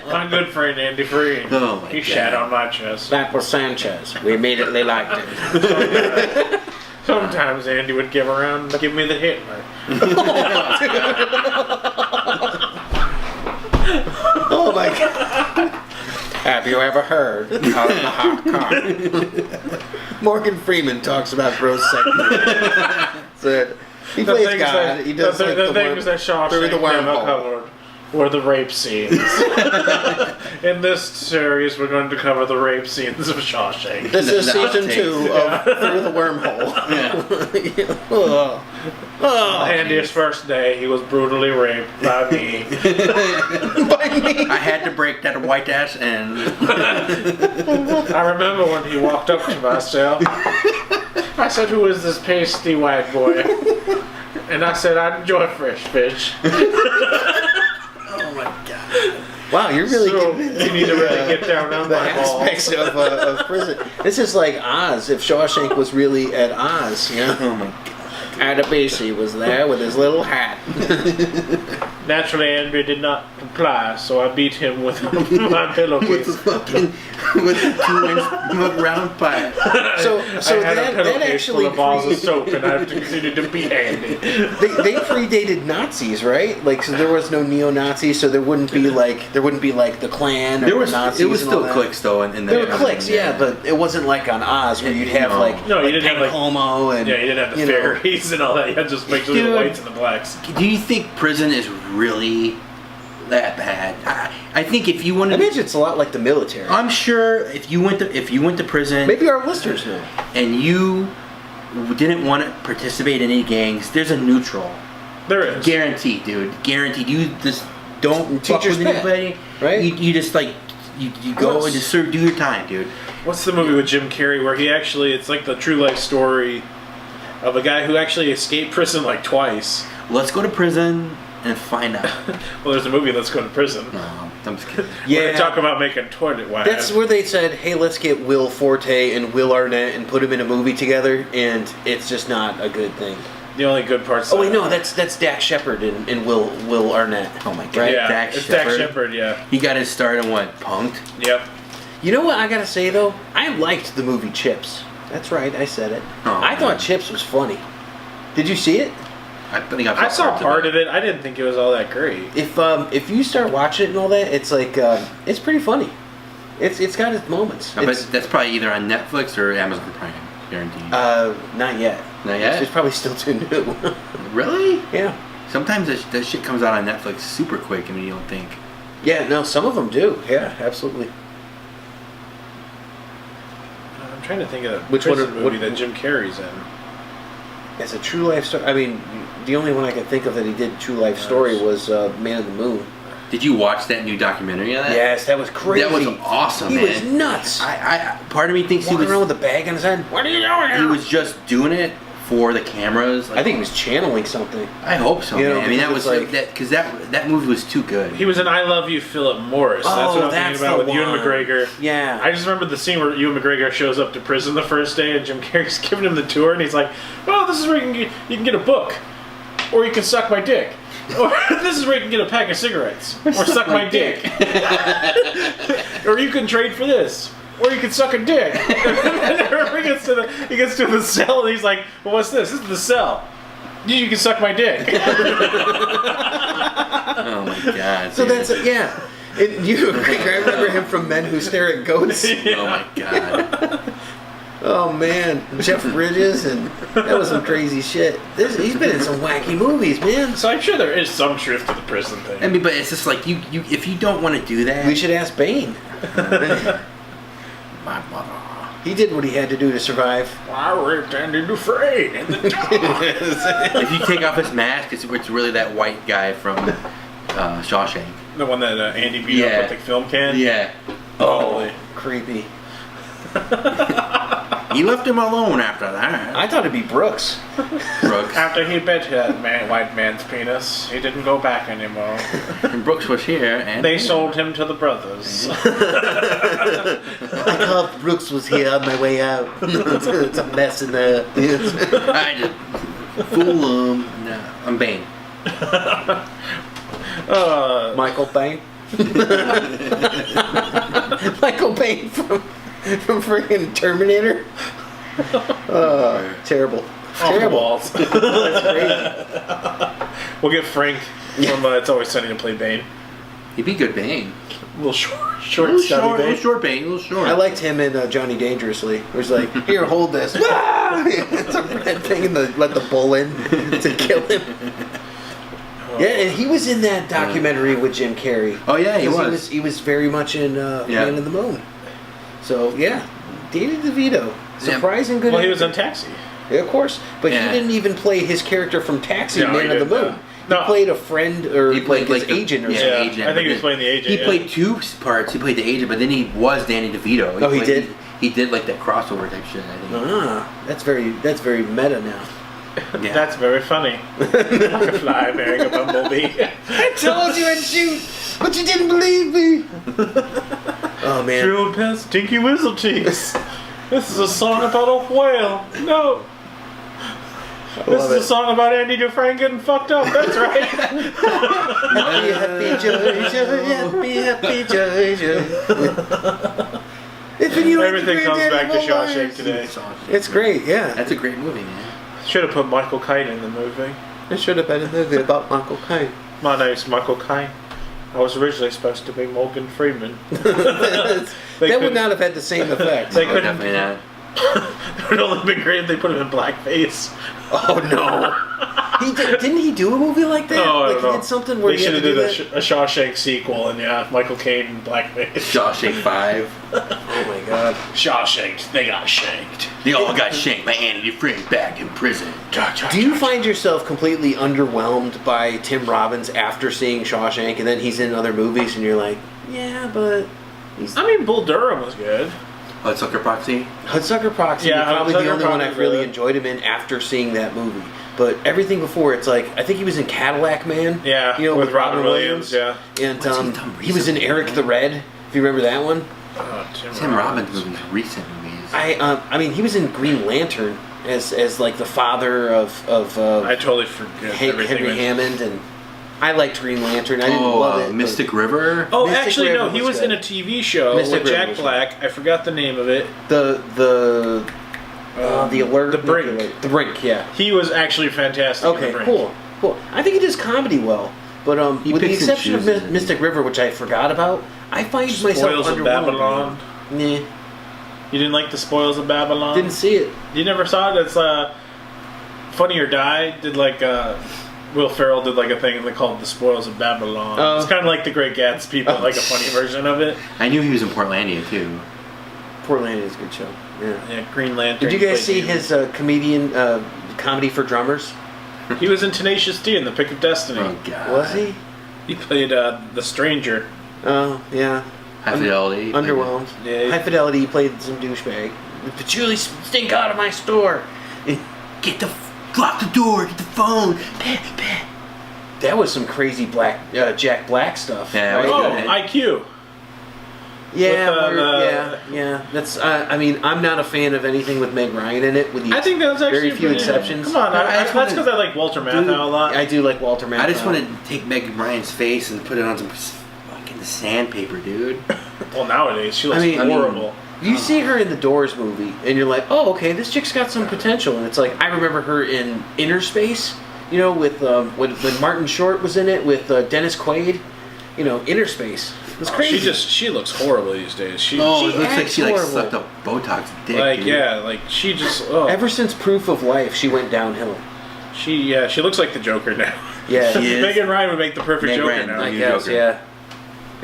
My good friend Andy Freen. Oh my He God. shat on my chest. That was Sanchez. We immediately liked him. Sometimes Andy would give around and give me the Hitler. Oh my god. Have you ever heard of the hot car? Morgan Freeman talks about gross sex. So, he The plays things God. that, He does the, like the the things that through Shawshank the never wormhole. covered were the rape scenes. In this series, we're going to cover the rape scenes of Shawshank. This is The season outtakes. 2 of Through the Wormhole. Oh. Oh, Andy's first day, he was brutally raped by me. by me. I had to break that white ass and I remember when he walked up to myself. I said, "Who is this pasty white boy?" And I said, "I enjoy fresh fish." oh my god. Wow, you're really So getting you need to really get down on the my balls. aspects of prison. This is like Oz. If Shawshank was really at Oz, you know? Oh my god. Adabisi was there with his little hat. Naturally, Andrew did not comply, so I beat him with my With the pillowcase. fucking with the 2-inch round pipe. So I had that a pillowcase actually full of balls of soap, and I have to continue to beat Andy. they predated Nazis, right? Like, so there was no neo-Nazis, so there wouldn't be like the Klan or There was Nazis. it was and all still that. cliques though in There the were cliques, yeah, but it wasn't like on Oz where you'd have No. like No, you didn't have, like- Homo and Yeah, you didn't have the you know. fairies and all that. You had just make sure the Dude. whites and the blacks. Do you think prison is really that bad? I think if you I wanted, imagine it's a lot like the military. I'm sure if you went to prison Maybe our listeners know. and you didn't want to participate in any gangs, there's a neutral. There is. Guaranteed, dude. Guaranteed. You just don't fuck Teacher's with pet, anybody. right? You just like you go What's- and just serve, do your time, dude. What's the movie with Jim Carrey where he actually, it's like the true life story of a guy who actually escaped prison like twice. Let's go to prison and find out. Well, there's a movie, Let's Go to Prison. No, I'm just kidding. Where they talk about making toilet wax. That's where they said, "Hey, let's get Will Forte and Will Arnett and put them in a movie together," and it's just not a good thing. the only good parts. Oh wait, no, that's Dak Shepard and Will Arnett. Oh my god, Right? Yeah, Dak it's Shepard. Dak Shepard, yeah. He got his start on what? Punked. Yep. You know what I gotta say though? I liked the movie Chips. That's right, I said it. Oh, I thought man. Chips was funny. Did you see it? I think I saw part of it. I didn't think it was all that great. If you start watching it and all that, it's like it's pretty funny. It's got its moments. But It's, that's probably either on Netflix or Amazon Prime, guaranteed. not yet. Not yet? It's probably still too new. Really? Yeah. Sometimes that shit comes out on Netflix super quick, and you don't think. Yeah, no, some of them do. Yeah, absolutely. I'm trying to think of the Which one- prison what- movie that Jim Carrey's in. As a true life story, I mean, the only one I can think of that he did true life story was Man of the Moon. Did you watch that new documentary on that? Yes, that was crazy. That was awesome, He man. was nuts. Part of me thinks Walking he around was. with a bag on his head. What are you doing? He was just doing it for the cameras. I think he was channeling something. I hope so, You know, man. I mean, that because was it's like because that movie was too good. He was in I Love You, Philip Morris. That's Oh, what I'm that's thinking about the with Ewan one. McGregor. Yeah. I just remember the scene where Ewan McGregor shows up to prison the first day, and Jim Carrey's giving him the tour, and he's like, "Well, this is where you can get a book, or you can suck my dick, or this is where you can get a pack of cigarettes, or suck my dick, or you can trade for this." or you can suck a dick. he gets to the cell and he's like, well, what's this? This is the cell. You can suck my dick. Oh my god. So dude. that's yeah. You agree? I remember him from Men Who Stare at Goats. Oh my god. Oh man, Jeff Bridges, and that was some crazy shit. He's been in some wacky movies, man. So I'm sure there is some truth to the prison thing. I mean, but it's just like you if you don't want to do that, We should ask Bane. My mother. He did what he had to do to survive. I raped Andy Dufresne in the dark. if you take off his mask, it's really that white guy from Shawshank. The one that Andy beat up with the film can? Yeah. Oh. Creepy. He left him alone after that. I thought it'd be Brooks. Brooks. After he bit that white man's penis, he didn't go back anymore. And Brooks was here, and They sold him to the brothers. I thought Brooks was here on my way out. It's a mess in there. I just fool him. No, I'm Bane. Michael Bane. Michael Bane from freaking Terminator. Terrible. Off the Terrible. walls. That's crazy. We'll get Frank from It's Always Sunny to play Bane. He'd be good Bane. A little short, Little stubby Bane. short Bane, a little short. I liked him in Johnny Dangerously. Where he's like, here, hold this. It's a red thing and let the bull in to kill him. Yeah, and he was in that documentary with Jim Carrey. Oh yeah, he 'Cause was. He was very much in Man in the Moon. So yeah, Danny DeVito, surprising good. Well, he was actor. in Taxi. Yeah, of course, but Yeah. he didn't even play his character from Taxi, No, he Man of the didn't, Moon. no. He played a friend, or He played his like the- agent, or yeah. something. Agent, I think he but was playing the agent. He yeah. played two parts. He played the agent, but then he was Danny DeVito. Oh, he played- did? He did like that crossover type shit. I think. Ah, that's very meta now. Yeah. That's very funny. Butterfly marrying a bumblebee. I told you I'd shoot, but you didn't believe me. Oh man. Drilled past Dinky Whistlecheeks. This is a song about a whale. No. This is a song about Andy Dufresne getting fucked up. That's right. Happy, happy, joy, joy, happy, happy, joy, joy. If you like Everything the comes back to Granddaddy Shawshank Boys. today. It's great, yeah. That's a great movie, man. Should have put Michael Caine in the movie. It should have been a movie about Michael Caine. My name's Michael Caine. I was originally supposed to be Morgan Freeman. That would not have had the same effect. They Oh, couldn't. definitely not. It would only been great if they put him in blackface. Oh no! Didn't he do a movie like that? Oh, I like don't know. he did something where They he had should to have do did that. a Shawshank sequel, and Michael Caine in blackface. Shawshank 5. Oh my god! Shawshanked. They got shanked. They all got shanked by Andy Dufresne back in prison. Do you find yourself completely underwhelmed by Tim Robbins after seeing Shawshank, and then he's in other movies, and you're like, yeah, but he's I mean, Bull Durham was good. Sucker Proxy? Hudsucker Proxy. Yeah, Probably the Hudsucker only one Proxy, I've really really. enjoyed him in after seeing that movie. But everything before, it's like I think he was in Cadillac Man. Yeah, you know, with Robin Williams. Yeah. And What's he done he was in Eric the Red. If you remember that one. Oh, Tim Robbins movies, recent movies. I mean, he was in Green Lantern as like the father of I totally forget everything. Henry Hammond, and I liked Green Lantern. I didn't love it. Mystic River? Oh, Mystic actually, River no. He was was good. in a TV show Mystic with River Jack was Black. I forgot the name of it. The alert. The Brink. The Brink. Yeah. He was actually fantastic. in Okay. The Brink. Cool. I think he does comedy well, but He with the picks and exception of chooses. Mystic River, which I forgot about, I find myself Spoils of underwhelmed. Babylon. Nah, You didn't like the Spoils of Babylon? didn't see it. You never saw it? It's Funny or Die did Will Ferrell did a thing called The Spoils of Babylon. Oh. It's kind of like The Great Gatsby, but a funny version of it. I knew he was in Portlandia, too. Portland is a good show. Yeah. Yeah, Green Lantern. Did you guys He see played his comedy for drummers? He was in Tenacious D in The Pick of Destiny. Oh, God. Was he? He played the Stranger. Oh yeah. High Fidelity. Underwhelmed. Yeah. High Fidelity. He played some douchebag. Patchouli, stink out of my store. Lock the door, get the phone. That was some crazy Jack Black stuff. Yeah, right? it was Oh, good. IQ. Yeah, With, yeah. That's. I mean, I'm not a fan of anything with Meg Ryan in it. With the I think that was actually very few pretty- exceptions. Come on, that's wanna- because I like Walter Matthau a lot. I do like Walter Matthau. I just want to take Meg Ryan's face and put it on some fucking sandpaper, dude. Well, nowadays she looks I mean- horrible. You see her in the Doors movie, and you're like, oh, okay, this chick's got some potential. And it's like, I remember her in Inner Space, you know, with when Martin Short was in it with Dennis Quaid. You know, Inner Space. It's crazy. She looks horrible these days. She It looks like acts she horrible. sucked up Botox dick. like dude. she just Ever since Proof of Life, she went downhill. she looks like the Joker now. Yeah, She is. Megan Ryan would make the perfect Meg Joker Ryan, now. I you guess. Joker. Yeah,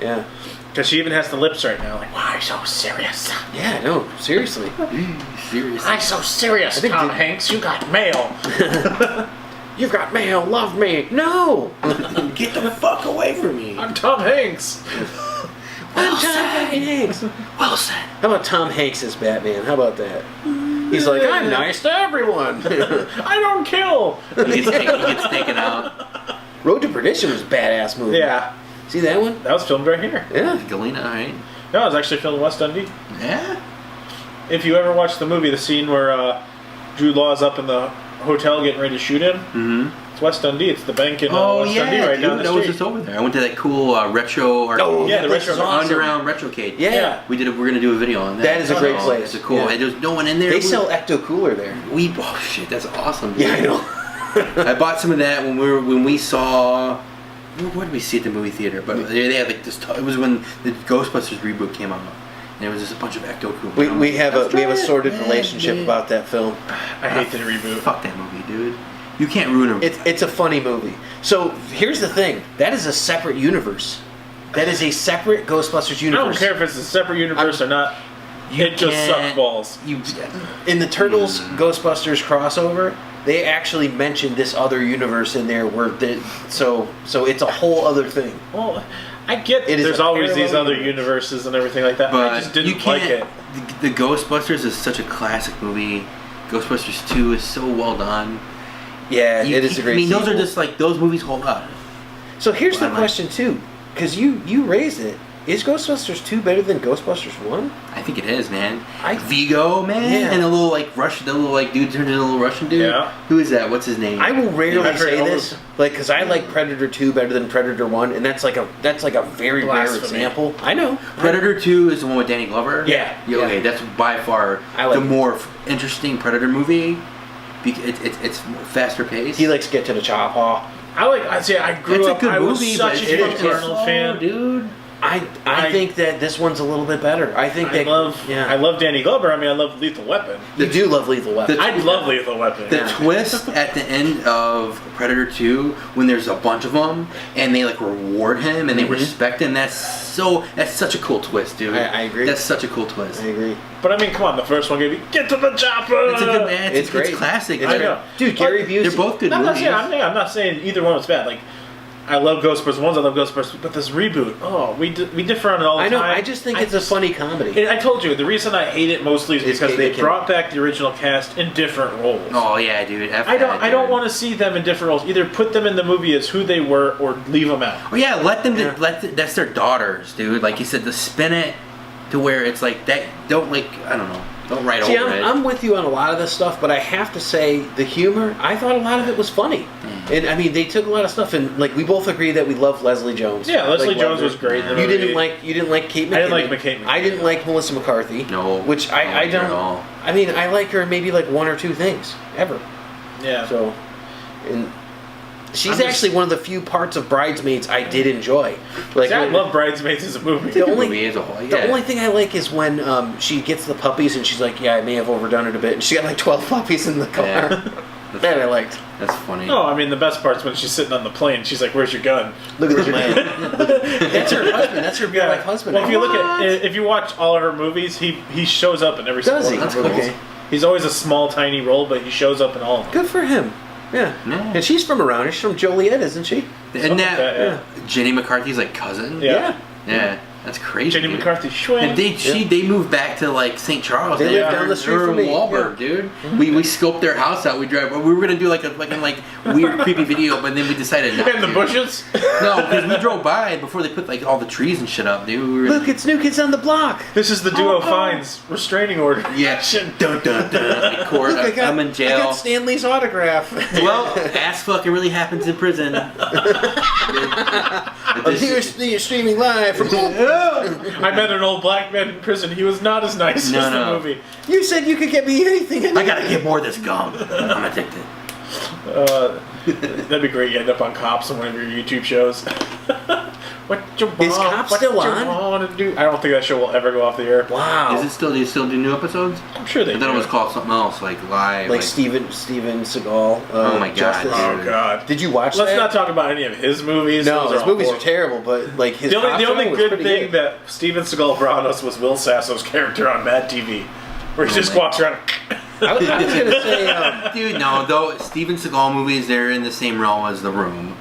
yeah, Because she even has the lips right now. Like, why are you so serious? yeah. No, seriously. Seriously. I'm so serious, I think Tom the- Hanks. You got mail. You've got mail. Love me. No. Get the fuck away from me. I'm Tom Hanks. I'm Tom fucking Hanks. Well said. How about Tom Hanks as Batman? How about that? He's like, I'm nice to everyone. I don't kill. He gets taken out. Road to Perdition was a badass movie. Yeah, See that one? that was filmed right here. Yeah. Galena, right? No, it was actually filmed in West Dundee. Yeah. If you ever watch the movie, the scene where Jude Law's up in the hotel getting ready to shoot him, it's West Dundee. It's the bank in West Dundee right down the I was street. just over there. I went to that cool retro arcade. Oh, Yeah, the that place retro is awesome. Underground retrocade. Yeah. We're gonna do a video on that. That is a great Oh, place. It's a cool. Yeah. And there's no one in there. They sell Ecto Cooler there. Oh shit, that's awesome. Dude. Yeah, I know. I bought some of that when we saw. What did we see at the movie theater? But they had like this. It was when the Ghostbusters reboot came out, and it was just a bunch of Ecto Cooler. We have a sordid relationship about that film. I hate the reboot. Fuck that movie, dude. You can't ruin it. It's a funny movie. So here's the thing. That is a separate universe. That is a separate Ghostbusters I don't universe. care if it's a separate universe or not. It just sucks balls. In the Turtles Ghostbusters crossover, they actually mentioned this other universe in there so it's a whole other thing. Well, I get It is there's a always these parallel other universe. universes and everything like that. But I just you didn't like can't. it. The Ghostbusters is such a classic movie. Ghostbusters 2 is so well done. Yeah, it is a great I mean, those are sequel. just like those movies hold up. So here's the Why am I- question too, because you raised it. Is Ghostbusters 2 better than Ghostbusters 1? I think it is, man. I- Vigo, man, Yeah. and the little like Russian, the little like dude turned into a little Russian dude. Yeah. Who is that? What's his name? I will rarely I've heard say all this, those- because I like Predator 2 better than Predator 1, and that's like a very rare Blasphemy. example. I know. Predator 2 is the one with Danny Glover. Yeah. Okay, that's by far I like the it. more interesting Predator movie. It's faster paced. He likes to get to the chop off. I grew It's a up. good I was movie, such but a it Frank is just Arnold slow, fan. dude. I think that this one's a little bit better. I think I that I love Danny Glover. I mean, I love Lethal Weapon. you do love Lethal Weapon. I love Lethal Weapon. The twist at the end of Predator 2, when there's a bunch of them and they like reward him and they respect him, that's such a cool twist, dude. I agree. That's such a cool twist. I agree. But I mean, come on, the first one gave you get to the chopper. It's a good man. It's great. It's classic. It's I great. know. Dude, Gary Busey. They're both good I'm not movies. saying I'm not saying either one was bad. Like, I love Ghostbusters ones. I love Ghostbusters, but this reboot, we differ on it all the I know. time. I just think it's a funny comedy. And I told you the reason I hate it mostly is It's because they Kate brought back the original cast in different roles. Oh yeah, dude. I don't want to see them in different roles. Either put them in the movie as who they were, or leave them out. Oh yeah, let them. Yeah. That's their daughters, dude. Like you said, to spin it to where it's like that. Don't I don't know. Don't write See, over it. I'm with you on a lot of this stuff, but I have to say the humor. I thought a lot of it was funny, and I mean they took a lot of stuff, and like we both agree that we love Leslie Jones. Yeah, Leslie Like, Jones loved was her. great. in the You movie. didn't like Kate McKinnon. I didn't like Kate McKinnon. I didn't like Melissa McCarthy. No, which I I don't like her don't. at all. I mean, I like her in maybe like one or two things ever. Yeah. So, and she's I'm just- actually one of the few parts of Bridesmaids I did enjoy. Like I when- love Bridesmaids as a movie. The only- movie as a whole. The Yeah. only thing I like is when she gets the puppies and she's like, "Yeah, I may have overdone it a bit." And she got like 12 puppies in the car. Yeah. That I liked. That's funny. No, I mean the best part's when she's sitting on the plane. She's like, "Where's your gun?" Look at this man. That's her husband. That's her real life husband. Well, if you look if you watch all of her movies, he shows up in every Does he? single That's one. cool. Okay. He's always a small, tiny role, but he shows up in all of them. Good for him. Yeah. Yeah. And she's from around here. She's from Joliet, isn't she? Isn't that Yeah. Jenny McCarthy's like cousin? Yeah. Yeah. That's crazy. Jenny dude. McCarthy, Schwinn. And they moved back to like St. Charles. They live down the were- street they were from in me, Wahlberg, dude. We scoped their house out. We were gonna do like a fucking like weird creepy video, but then we decided not in the to. bushes. No, because we drove by before they put like all the trees and shit up, dude. We were, Look, it's New Kids on the Block. This is the duo Fines restraining order. yeah, dun dun dun. Like, court. Look, I'm in I jail. got Stanley's autograph. Well, ass fucking really happens in prison. I'm here streaming live from. I met an old black man in prison. He was not as nice No, as the no. movie. You said you could get me anything. I gotta get more of this gum. I'm addicted. That'd be great. You end up on Cops on one of your YouTube shows. What you want? Is Cops what still you on? want to do? I don't think that show will ever go off the air. Wow. Is it still? Do you still do new episodes? I'm sure they I thought do. it was called something else, like live. like Steven Seagal? Oh my God, Justice. Oh God. Did you watch Let's that? not talk about any of his movies. No, Those his all movies are horrible. terrible, but like his The only Cop show was good pretty thing that Steven Seagal brought us was Will Sasso's character on Mad TV, where he just man. walks around. I was gonna say, Dude, no, though Steven Seagal movies, they're in the same realm as The Room.